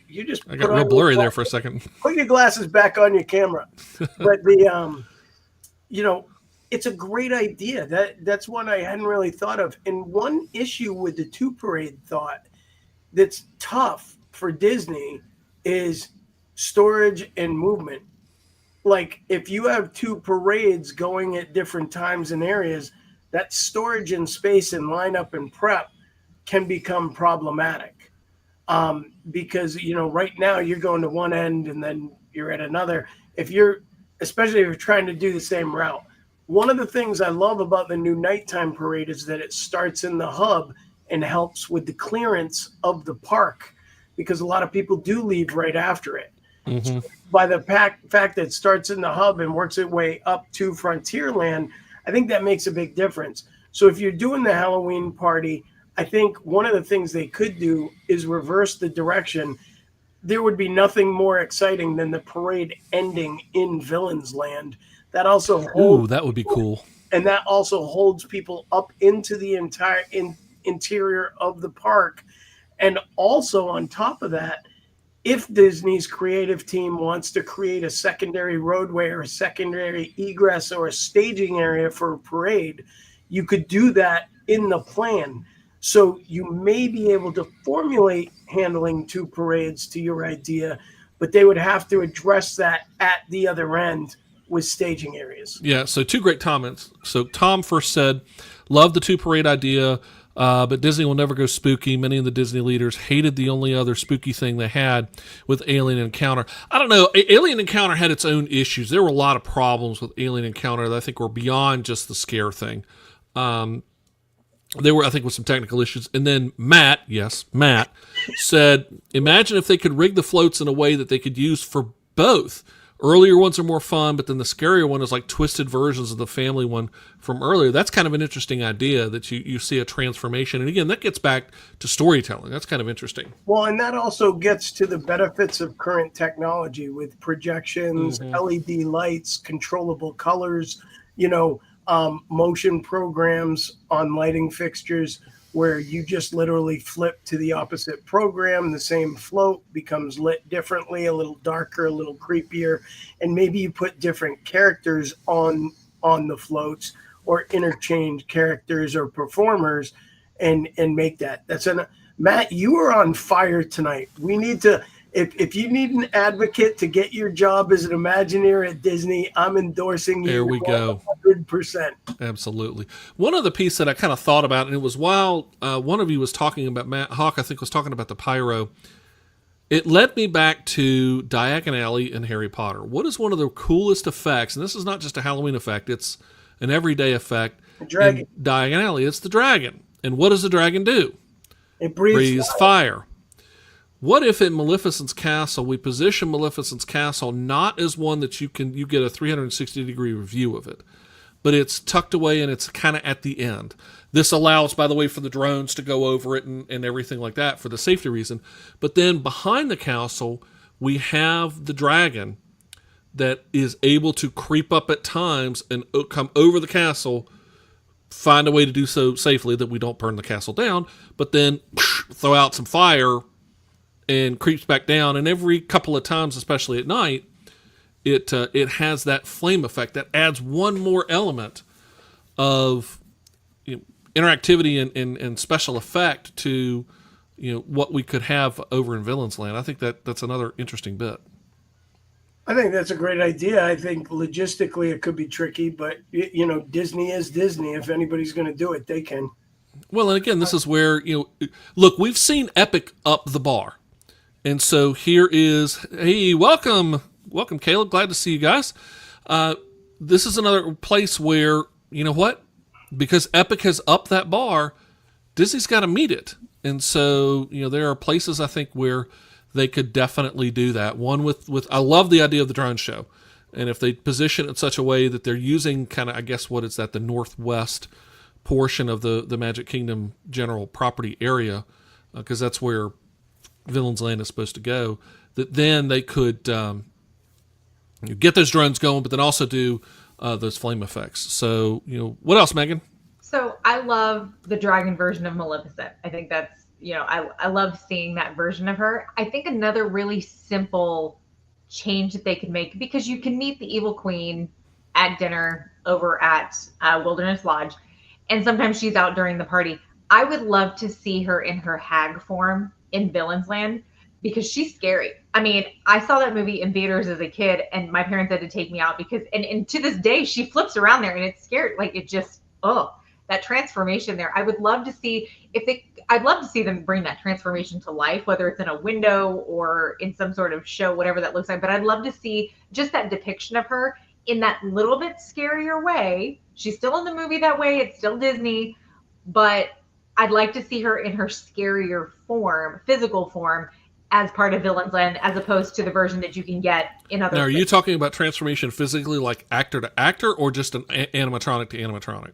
I got real blurry there for a second. Put your glasses back on your camera. But it's a great idea. That's one I hadn't really thought of. And one issue with the 2 parade thought that's tough for Disney is storage and movement. Like if you have 2 parades going at different times and areas, that storage and space and lineup and prep can become problematic. Because, right now you're going to one end and then you're at another. Especially if you're trying to do the same route. One of the things I love about the new nighttime parade is that it starts in the hub and helps with the clearance of the park, because a lot of people do leave right after it. Mm-hmm. So by the fact that it starts in the hub and works its way up to Frontierland, I think that makes a big difference. So if you're doing the Halloween party, I think one of the things they could do is reverse the direction. There would be nothing more exciting than the parade ending in Villains Land. That also holds, that would be cool. And that also holds people up into the entire interior of the park. And also on top of that, if Disney's creative team wants to create a secondary roadway or a secondary egress or a staging area for a parade, you could do that in the plan. So you may be able to formulate handling 2 parades to your idea, but they would have to address that at the other end with staging areas. Yeah, so 2 great comments. So Tom first said, love the 2 parade idea, but Disney will never go spooky. Many of the Disney leaders hated the only other spooky thing they had with Alien Encounter. I don't know. Alien Encounter had its own issues. There were a lot of problems with Alien Encounter that I think were beyond just the scare thing. There were, I think, with some technical issues. And then Matt said, imagine if they could rig the floats in a way that they could use for both. Earlier ones are more fun, but then the scarier one is like twisted versions of the family one from earlier. That's kind of an interesting idea, that you see a transformation. And again, that gets back to storytelling. That's kind of interesting. Well, and that also gets to the benefits of current technology with projections, LED lights, controllable colors, motion programs on lighting fixtures, where you just literally flip to the opposite program. The same float becomes lit differently, a little darker, a little creepier, and maybe you put different characters on the floats, or interchange characters or performers, and make that. Matt, you are on fire tonight. We need to, if you need an advocate to get your job as an Imagineer at Disney, I'm endorsing you. There we go. 100%. Absolutely. One other piece that I kind of thought about, and it was while one of you was talking about, Matt Hawk, I think, was talking about the pyro. It led me back to Diagon Alley in Harry Potter. What is one of the coolest effects? And this is not just a Halloween effect, it's an everyday effect. The dragon. In Diagon Alley, it's the dragon. And what does the dragon do? It breathes fire. What if in Maleficent's castle we position Maleficent's castle not as one that you get a 360-degree view of it, but it's tucked away and it's kind of at the end. This allows, by the way, for the drones to go over it and everything like that for the safety reason. But then behind the castle, we have the dragon that is able to creep up at times and come over the castle, find a way to do so safely that we don't burn the castle down, but then throw out some fire and creeps back down. And every couple of times, especially at night, it has that flame effect that adds one more element of interactivity and special effect to what we could have over in Villain's Land. I think that's another interesting bit. I think that's a great idea. I think logistically it could be tricky, but Disney is Disney. If anybody's going to do it, they can. Well, and again, this is where look, we've seen Epic up the bar. And so here is, hey, welcome, Caleb. Glad to see you guys. This is another place where, you know what? Because Epic has upped that bar, Disney's got to meet it. And so, there are places, I think, where they could definitely do that. One with I love the idea of the drone show. And if they position it in such a way that they're using kind of, I guess, what is that, the northwest portion of the Magic Kingdom general property area, because that's where Villain's Land is supposed to go, that then they could get those drones going, but then also do those flame effects. So, what else, Megan? So I love the dragon version of Maleficent. I think that's, I love seeing that version of her. I think another really simple change that they could make, because you can meet the evil queen at dinner over at Wilderness Lodge, and sometimes she's out during the party. I would love to see her in her hag form in Villain's Land, because she's scary. I mean, I saw that movie in theaters as a kid, and my parents had to take me out because, and to this day, she flips around there, and it's scary. Like, it just, that transformation there. I would love to see I'd love to see them bring that transformation to life, whether it's in a window or in some sort of show, whatever that looks like. But I'd love to see just that depiction of her in that little bit scarier way. She's still in the movie that way. It's still Disney, but I'd like to see her in her scarier form, physical form, as part of Villain's Land, as opposed to the version that you can get in other. Now, are you talking about transformation physically, like actor to actor, or just an animatronic to animatronic?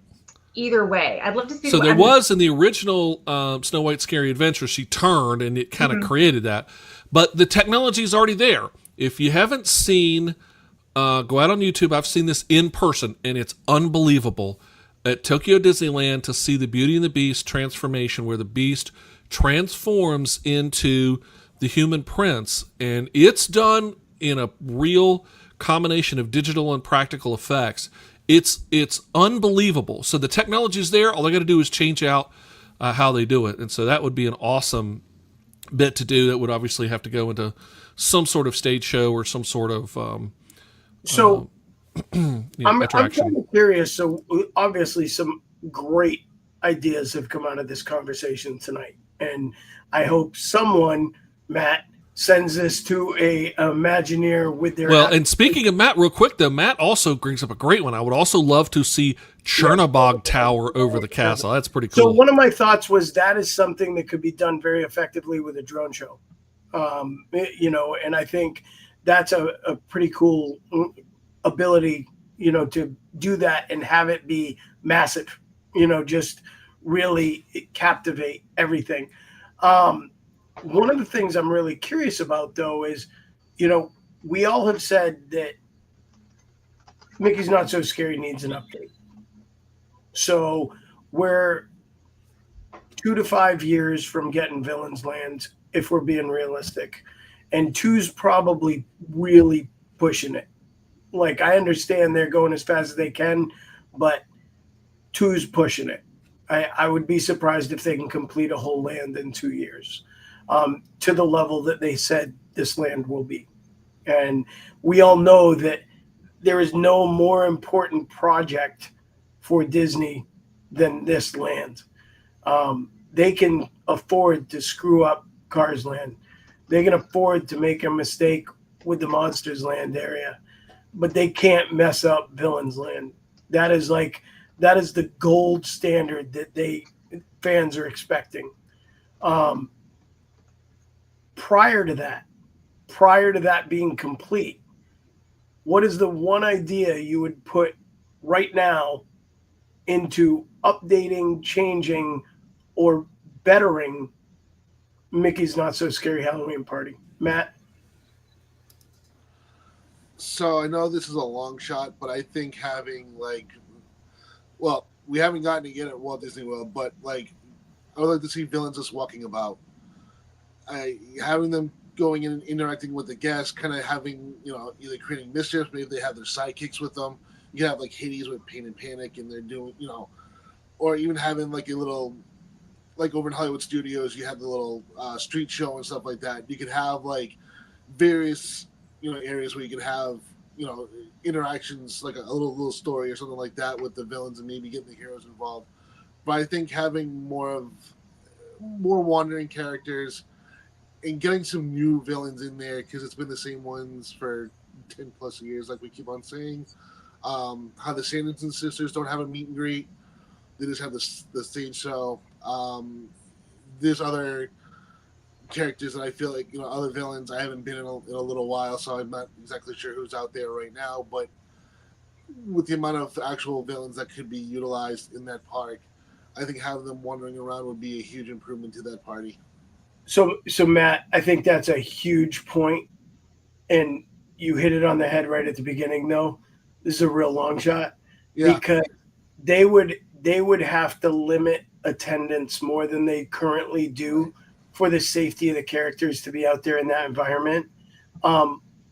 Either way, I'd love to see. So there was in the original Snow White Scary Adventure, she turned and it kind of created that, but the technology is already there. If you haven't seen, go out on YouTube. I've seen this in person, and it's unbelievable. At Tokyo Disneyland, to see the Beauty and the Beast transformation, where the Beast transforms into the human prince, and it's done in a real combination of digital and practical effects. It's unbelievable. So the technology's there. All they got to do is change out how they do it, and so that would be an awesome bit to do. That would obviously have to go into some sort of stage show or some sort of I'm attraction. kind of curious. So obviously some great ideas have come out of this conversation tonight. And I hope someone, Matt, sends this to a Imagineer with their... Well, and speaking of Matt, real quick, though, Matt also brings up a great one. I would also love to see Chernobog Tower over the castle. That's pretty cool. So one of my thoughts was that is something that could be done very effectively with a drone show. And I think that's a pretty cool ability, to do that and have it be massive, just really captivate everything. One of the things I'm really curious about, though, is, we all have said that Mickey's Not So Scary needs an update. So we're 2 to 5 years from getting Villain's Land, if we're being realistic. And 2's probably really pushing it. Like, I understand they're going as fast as they can, but 2's pushing it. I would be surprised if they can complete a whole land in 2 years, to the level that they said this land will be. And we all know that there is no more important project for Disney than this land. They can afford to screw up Cars Land. They can afford to make a mistake with the Monsters Land area, but they can't mess up Villains Land. That is the gold standard that fans are expecting. Prior to that being complete, what is the one idea you would put right now into updating, changing, or bettering Mickey's Not So Scary Halloween Party? Matt? So I know this is a long shot, but I think having we haven't gotten to get it at Walt Disney World, but I would like to see villains just walking about. Having them going in and interacting with the guests, kind of having, either creating mischief, maybe they have their sidekicks with them. You have Hades with Pain and Panic, and they're doing, or even having a little, over in Hollywood Studios, you have the little street show and stuff like that. You could have various, areas where you could have, interactions, like a little story or something like that with the villains, and maybe getting the heroes involved. But I think having more wandering characters and getting some new villains in there, because it's been the same ones for 10 plus years, like we keep on saying. How the Sanderson sisters don't have a meet and greet. They just have the stage show. There's other characters that I feel like, other villains. I haven't been in a little while, so I'm not exactly sure who's out there right now. But with the amount of actual villains that could be utilized in that park, I think having them wandering around would be a huge improvement to that party. So Matt, I think that's a huge point, and you hit it on the head right at the beginning. Though this is a real long shot, because they would have to limit attendance more than they currently do for the safety of the characters to be out there in that environment.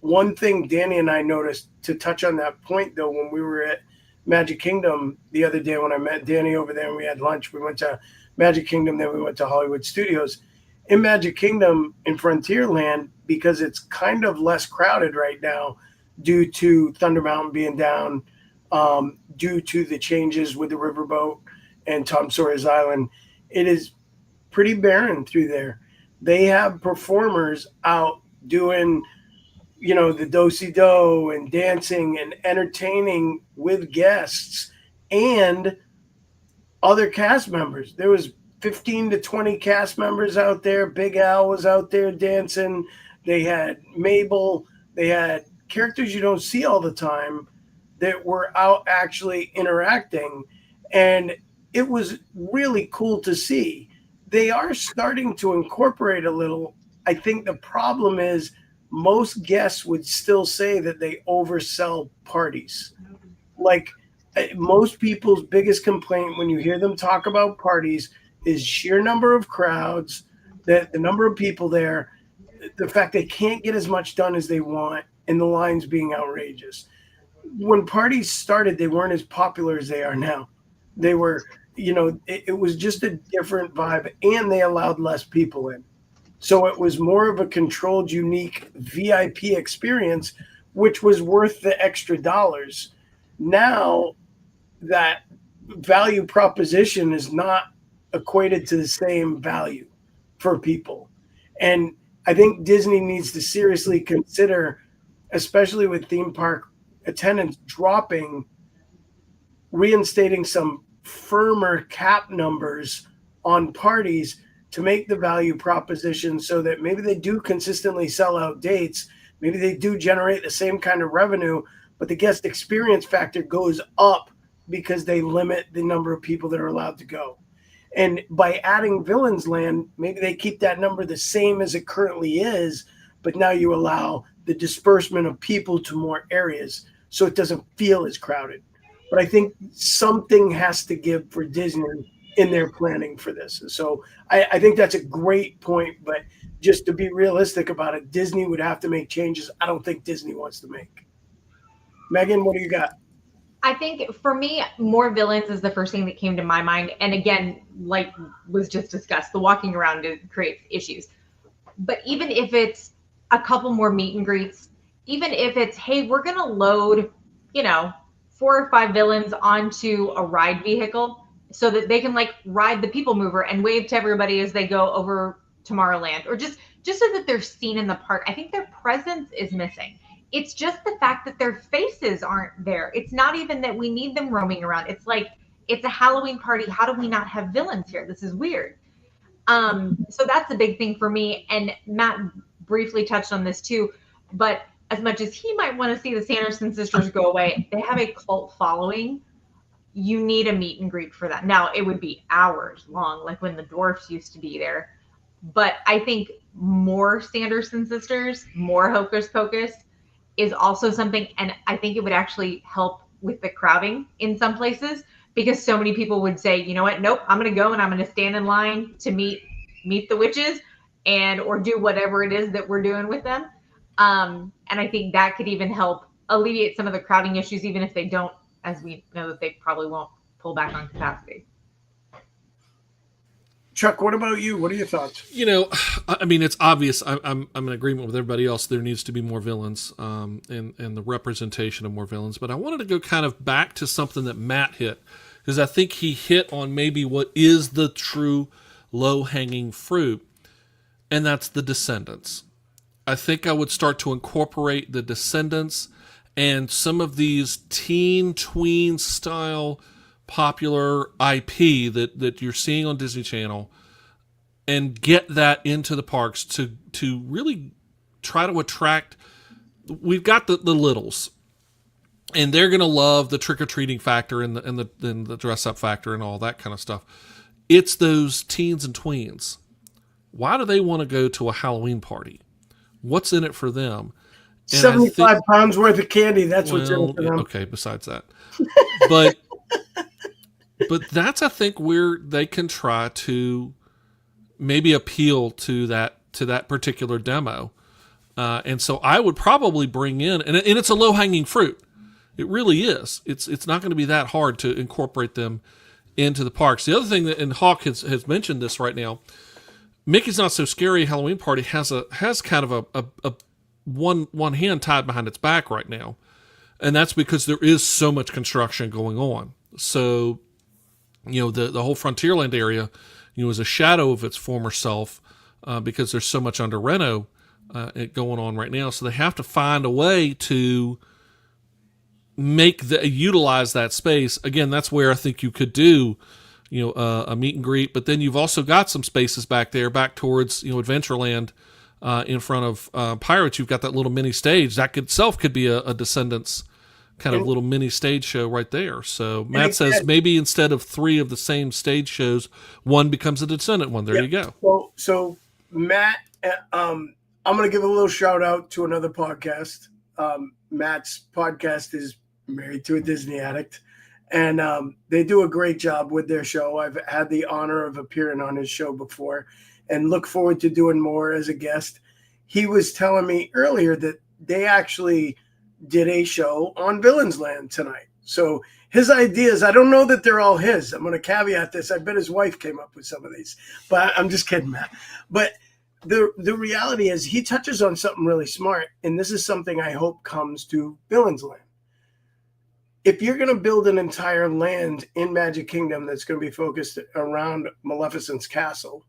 One thing Danny and I noticed, to touch on that point, though, when we were at Magic Kingdom the other day, when I met Danny over there and we had lunch, we went to Magic Kingdom, then we went to Hollywood Studios. In Magic Kingdom, in Frontierland, because it's kind of less crowded right now due to Thunder Mountain being down, due to the changes with the riverboat and Tom Sawyer's Island, it is pretty barren through there. They have performers out doing, the do-si-do and dancing and entertaining with guests and other cast members. There was 15 to 20 cast members out there. Big Al was out there dancing. They had Mabel. They had characters you don't see all the time that were out actually interacting. And it was really cool to see. They are starting to incorporate a little. I think the problem is most guests would still say that they oversell parties. Most people's biggest complaint when you hear them talk about parties is sheer number of crowds, the number of people there, the fact they can't get as much done as they want, and the lines being outrageous. When parties started, they weren't as popular as they are now. They were, it was just a different vibe, and they allowed less people in. So it was more of a controlled, unique VIP experience, which was worth the extra dollars. Now that value proposition is not equated to the same value for people. And I think Disney needs to seriously consider, especially with theme park attendance dropping, reinstating some firmer cap numbers on parties to make the value proposition so that maybe they do consistently sell out dates. Maybe they do generate the same kind of revenue, but the guest experience factor goes up because they limit the number of people that are allowed to go. And by adding Villains Land, maybe they keep that number the same as it currently is, but now you allow the disbursement of people to more areas so it doesn't feel as crowded. But I think something has to give for Disney in their planning for this. So I think that's a great point, but just to be realistic about it, Disney would have to make changes I don't think Disney wants to make. Megan, what do you got? I think for me, more villains is the first thing that came to my mind. And again, was just discussed, the walking around creates issues. But even if it's a couple more meet and greets, even if it's, hey, we're going to load, 4 or 5 villains onto a ride vehicle so that they can like ride the people mover and wave to everybody as they go over Tomorrowland, or just so that they're seen in the park. I think their presence is missing. It's just the fact that their faces aren't there. It's not even that we need them roaming around. It's like, it's a Halloween party. How do we not have villains here? This is weird. So that's a big thing for me. And Matt briefly touched on this too, but as much as he might want to see the Sanderson sisters go away, they have a cult following. You need a meet and greet for that. Now, it would be hours long, like when the dwarfs used to be there. But I think more Sanderson sisters, more Hocus Pocus is also something. And I think it would actually help with the crowding in some places, because so many people would say, you know what, nope, I'm going to go and I'm going to stand in line to meet the witches or do whatever it is that we're doing with them. And I think that could even help alleviate some of the crowding issues, even if they don't, as we know that they probably won't pull back on capacity. Chuck, what about you? What are your thoughts? I mean, it's obvious. I'm in agreement with everybody else. There needs to be more villains, and the representation of more villains. But I wanted to go kind of back to something that Matt hit, because I think he hit on maybe what is the true low-hanging fruit, and that's the Descendants. I think I would start to incorporate the Descendants and some of these teen tween style popular IP that you're seeing on Disney Channel, and get that into the parks to really try to attract. We've got the littles, and they're going to love the trick-or-treating factor and the dress-up factor and all that kind of stuff. It's those teens and tweens. Why do they want to go to a Halloween party? What's in it for them? And 75 pounds worth of candy. That's what's in it for them. Okay, besides that. But that's, I think, where they can try to maybe appeal to that particular demo. And so I would probably bring in, and it's a low-hanging fruit. It really is. It's not going to be that hard to incorporate them into the parks. The other thing that, and Hawk has mentioned this right now, Mickey's Not So Scary Halloween Party has kind of a one hand tied behind its back right now, and that's because there is so much construction going on. So, the whole Frontierland area, is a shadow of its former self because there's so much under reno going on right now. So they have to find a way to utilize that space. Again, that's where I think you could do a meet and greet, but then you've also got some spaces back there, back towards, Adventureland, in front of Pirates. You've got that little mini stage that itself could be a Descendants kind of little mini stage show right there. So Matt says maybe instead of 3 of the same stage shows, one becomes a Descendant one. There you go. So Matt, I'm going to give a little shout out to another podcast. Matt's podcast is Married to a Disney Addict. And they do a great job with their show. I've had the honor of appearing on his show before and look forward to doing more as a guest. He was telling me earlier that they actually did a show on Villains Land tonight. So his ideas, I don't know that they're all his. I'm going to caveat this. I bet his wife came up with some of these. But I'm just kidding, Matt. But the reality is he touches on something really smart, and this is something I hope comes to Villains Land. If you're going to build an entire land in Magic Kingdom that's going to be focused around Maleficent's castle,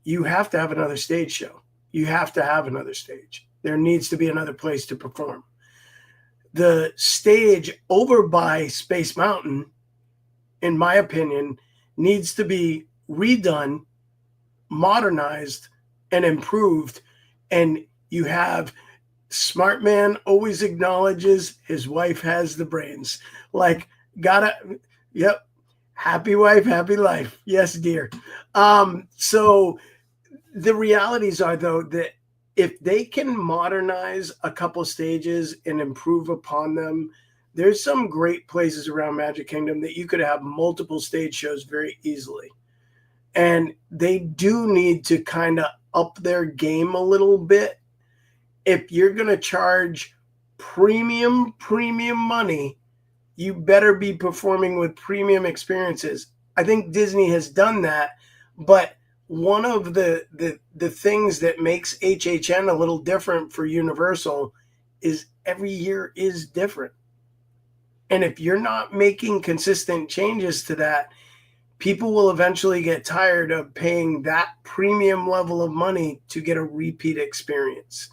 you have to have another stage show. You have to have another stage. There needs to be another place to perform. The stage over by Space Mountain, in my opinion, needs to be redone, modernized, and improved. And you have Smart Man always acknowledges his wife has the brains. Yep. Happy wife, happy life. Yes, dear. So the realities are, though, that if they can modernize a couple stages and improve upon them, there's some great places around Magic Kingdom that you could have multiple stage shows very easily. And they do need to kind of up their game a little bit. If you're going to charge premium money, you better be performing with premium experiences. I think Disney has done that, but one of the things that makes HHN a little different for Universal is every year is different. And if you're not making consistent changes to that, people will eventually get tired of paying that premium level of money to get a repeat experience.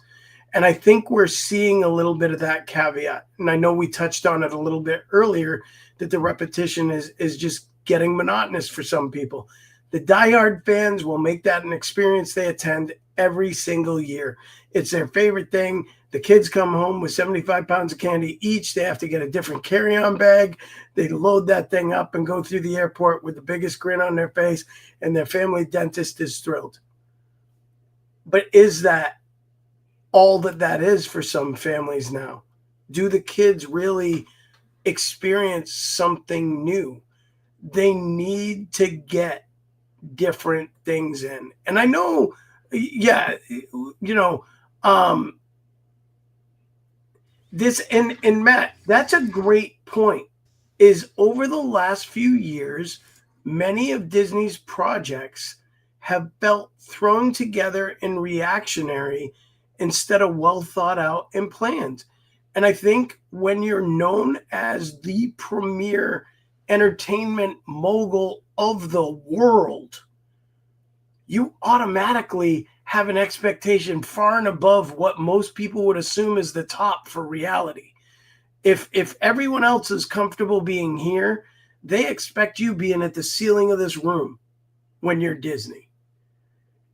And I think we're seeing a little bit of that caveat. And I know we touched on it a little bit earlier, that the repetition is just getting monotonous for some people. The diehard fans will make that an experience they attend every single year. It's their favorite thing. The kids come home with 75 pounds of candy each. They have to get a different carry-on bag. They load that thing up and go through the airport with the biggest grin on their face, and their family dentist is thrilled. But is that all that is for some families now? Do the kids really experience something new? They need to get different things in. And I know, this, and Matt, that's a great point, is over the last few years, many of Disney's projects have felt thrown together and reactionary instead of well thought out and planned. And I think when you're known as the premier entertainment mogul of the world, you automatically have an expectation far and above what most people would assume is the top for reality. If everyone else is comfortable being here, they expect you being at the ceiling of this room when you're Disney.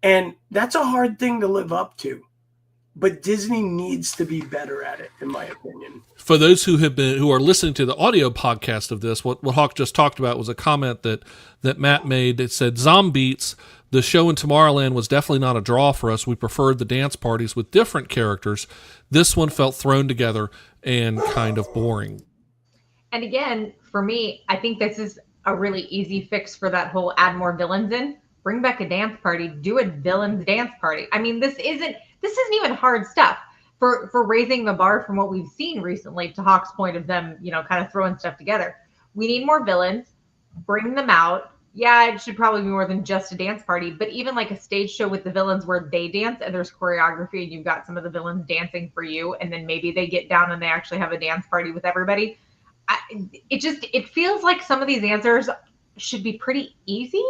And that's a hard thing to live up to. But Disney needs to be better at it, in my opinion. For those who are listening to the audio podcast of this, what Hawk just talked about was a comment that Matt made that said, Zombeats, the show in Tomorrowland was definitely not a draw for us. We preferred the dance parties with different characters. This one felt thrown together and kind of boring. And again, for me, I think this is a really easy fix for that whole add more villains in. Bring back a dance party, do a villains dance party. I mean, this isn't even hard stuff for raising the bar from what we've seen recently, to Hawk's point of them, kind of throwing stuff together. We need more villains, bring them out. Yeah, it should probably be more than just a dance party, but even like a stage show with the villains where they dance and there's choreography and you've got some of the villains dancing for you, and then maybe they get down and they actually have a dance party with everybody. It feels like some of these answers should be pretty easy.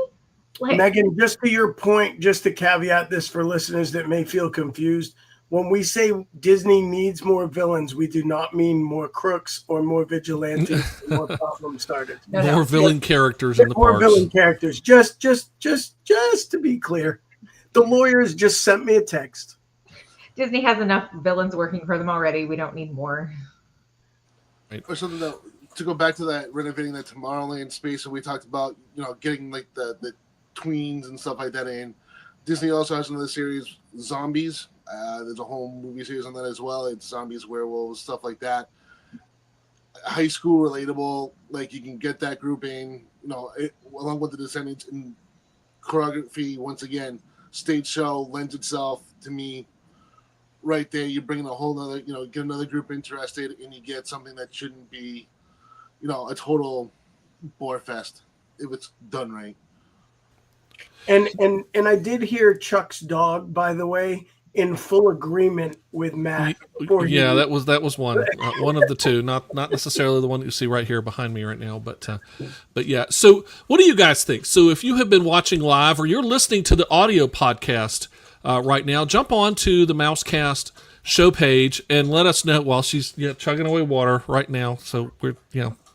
Like, Megan, just to your point, just to caveat this for listeners that may feel confused, when we say Disney needs more villains, we do not mean more crooks or more vigilantes or more problem starters. More villain characters in the more parks. Villain characters. Just to be clear, the lawyers just sent me a text. Disney has enough villains working for them already. We don't need more. Right. Or something that, to go back to that renovating that Tomorrowland space, and we talked about, getting like the tweens and stuff like that in. Disney also has another series, Zombies. There's a whole movie series on that as well. It's zombies, werewolves, stuff like that. High school relatable, like you can get that group in, along with the Descendants, and choreography. Once again, stage show lends itself to me. Right there, you're bringing a whole other, get another group interested, and you get something that shouldn't be, a total bore fest if it's done right. And I did hear Chuck's dog, by the way, in full agreement with Matt. Yeah, that was one of the two, not necessarily the one that you see right here behind me right now, but yeah. So, what do you guys think? So, if you have been watching live or you're listening to the audio podcast right now, jump on to the Mousecast show page and let us know while she's chugging away water right now. So we're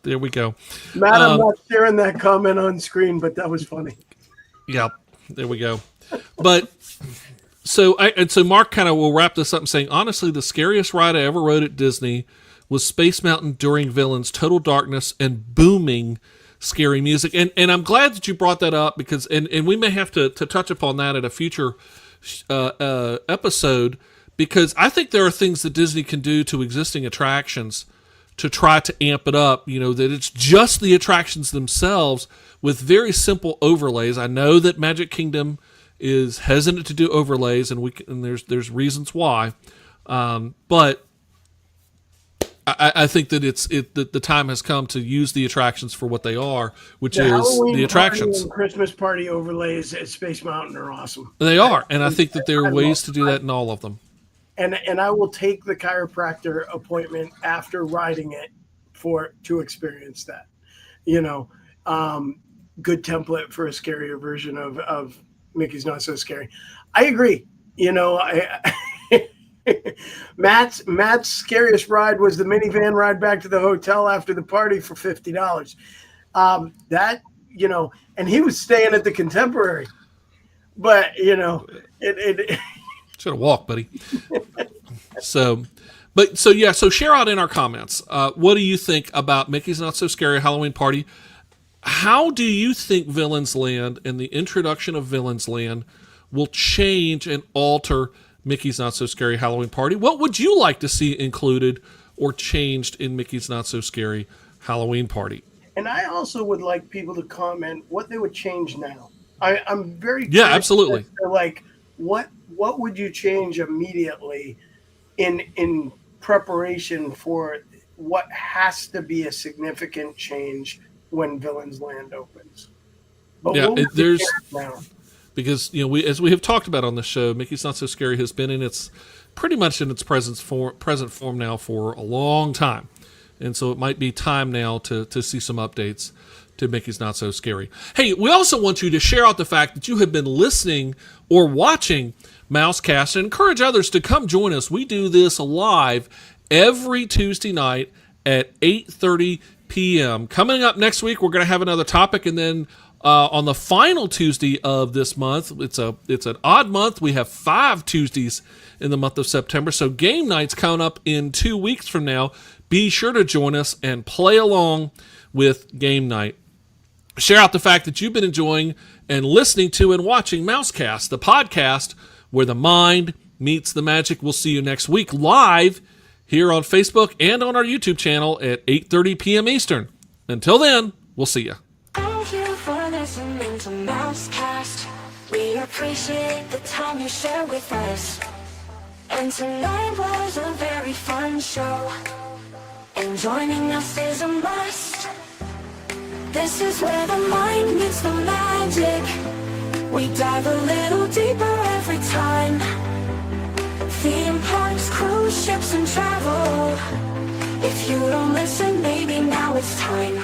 there we go. Matt, I'm not sharing that comment on screen, but that was funny. Yeah, there we go. But so Mark kind of will wrap this up saying, honestly, the scariest ride I ever rode at Disney was Space Mountain during Villains, total darkness and booming scary music. And I'm glad that you brought that up because and we may have to touch upon that at a future episode, because I think there are things that Disney can do to existing attractions to try to amp it up, that it's just the attractions themselves with very simple overlays. I know that Magic Kingdom is hesitant to do overlays, and there's reasons why. But I think that that the time has come to use the attractions for what they are, which The is Halloween the attractions. party and Christmas party overlays at Space Mountain are awesome. They are, and I think that there I are ways love- to do that in all of them. And I will take the chiropractor appointment after riding it to experience that. You know, good template for a scarier version of Mickey's Not So Scary. I agree. You know, Matt's scariest ride was the minivan ride back to the hotel after the party for $50. That, you know, and he was staying at the Contemporary, but you know, it should have walked, buddy. So share out in our comments. What do you think about Mickey's Not So Scary Halloween Party? How do you think Villains Land and the introduction of Villains Land will change and alter Mickey's Not So Scary Halloween Party? What would you like to see included or changed in Mickey's Not So Scary Halloween Party? And I also would like people to comment what they would change now. I'm very yeah, curious absolutely. like what would you change immediately in preparation for what has to be a significant change when Villains Land opens? But yeah, what would there's you change now? because as we have talked about on the show, Mickey's Not So Scary has been in its pretty much in its present form now for a long time, and so it might be time now to see some updates to Mickey's Not So Scary. Hey, we also want you to share out the fact that you have been listening or watching Mousecast and encourage others to come join us. We do this live every Tuesday night at 8:30 p.m. Coming up next week, we're going to have another topic, and then on the final Tuesday of this month, it's an odd month. We have 5 Tuesdays in the month of September, so game night's coming up in 2 weeks from now. Be sure to join us and play along with game night. Share out the fact that you've been enjoying and listening to and watching Mousecast, the podcast where the mind meets the magic. We'll see you next week live here on Facebook and on our YouTube channel at 8:30 p.m. Eastern. Until then, we'll see you. Thank you for listening to Mousecast. We appreciate the time you share with us. And tonight was a very fun show. And joining us is a must. This is where the mind meets the magic. We dive a little deeper every time. Theme parks, cruise ships, and travel. If you don't listen, maybe now it's time.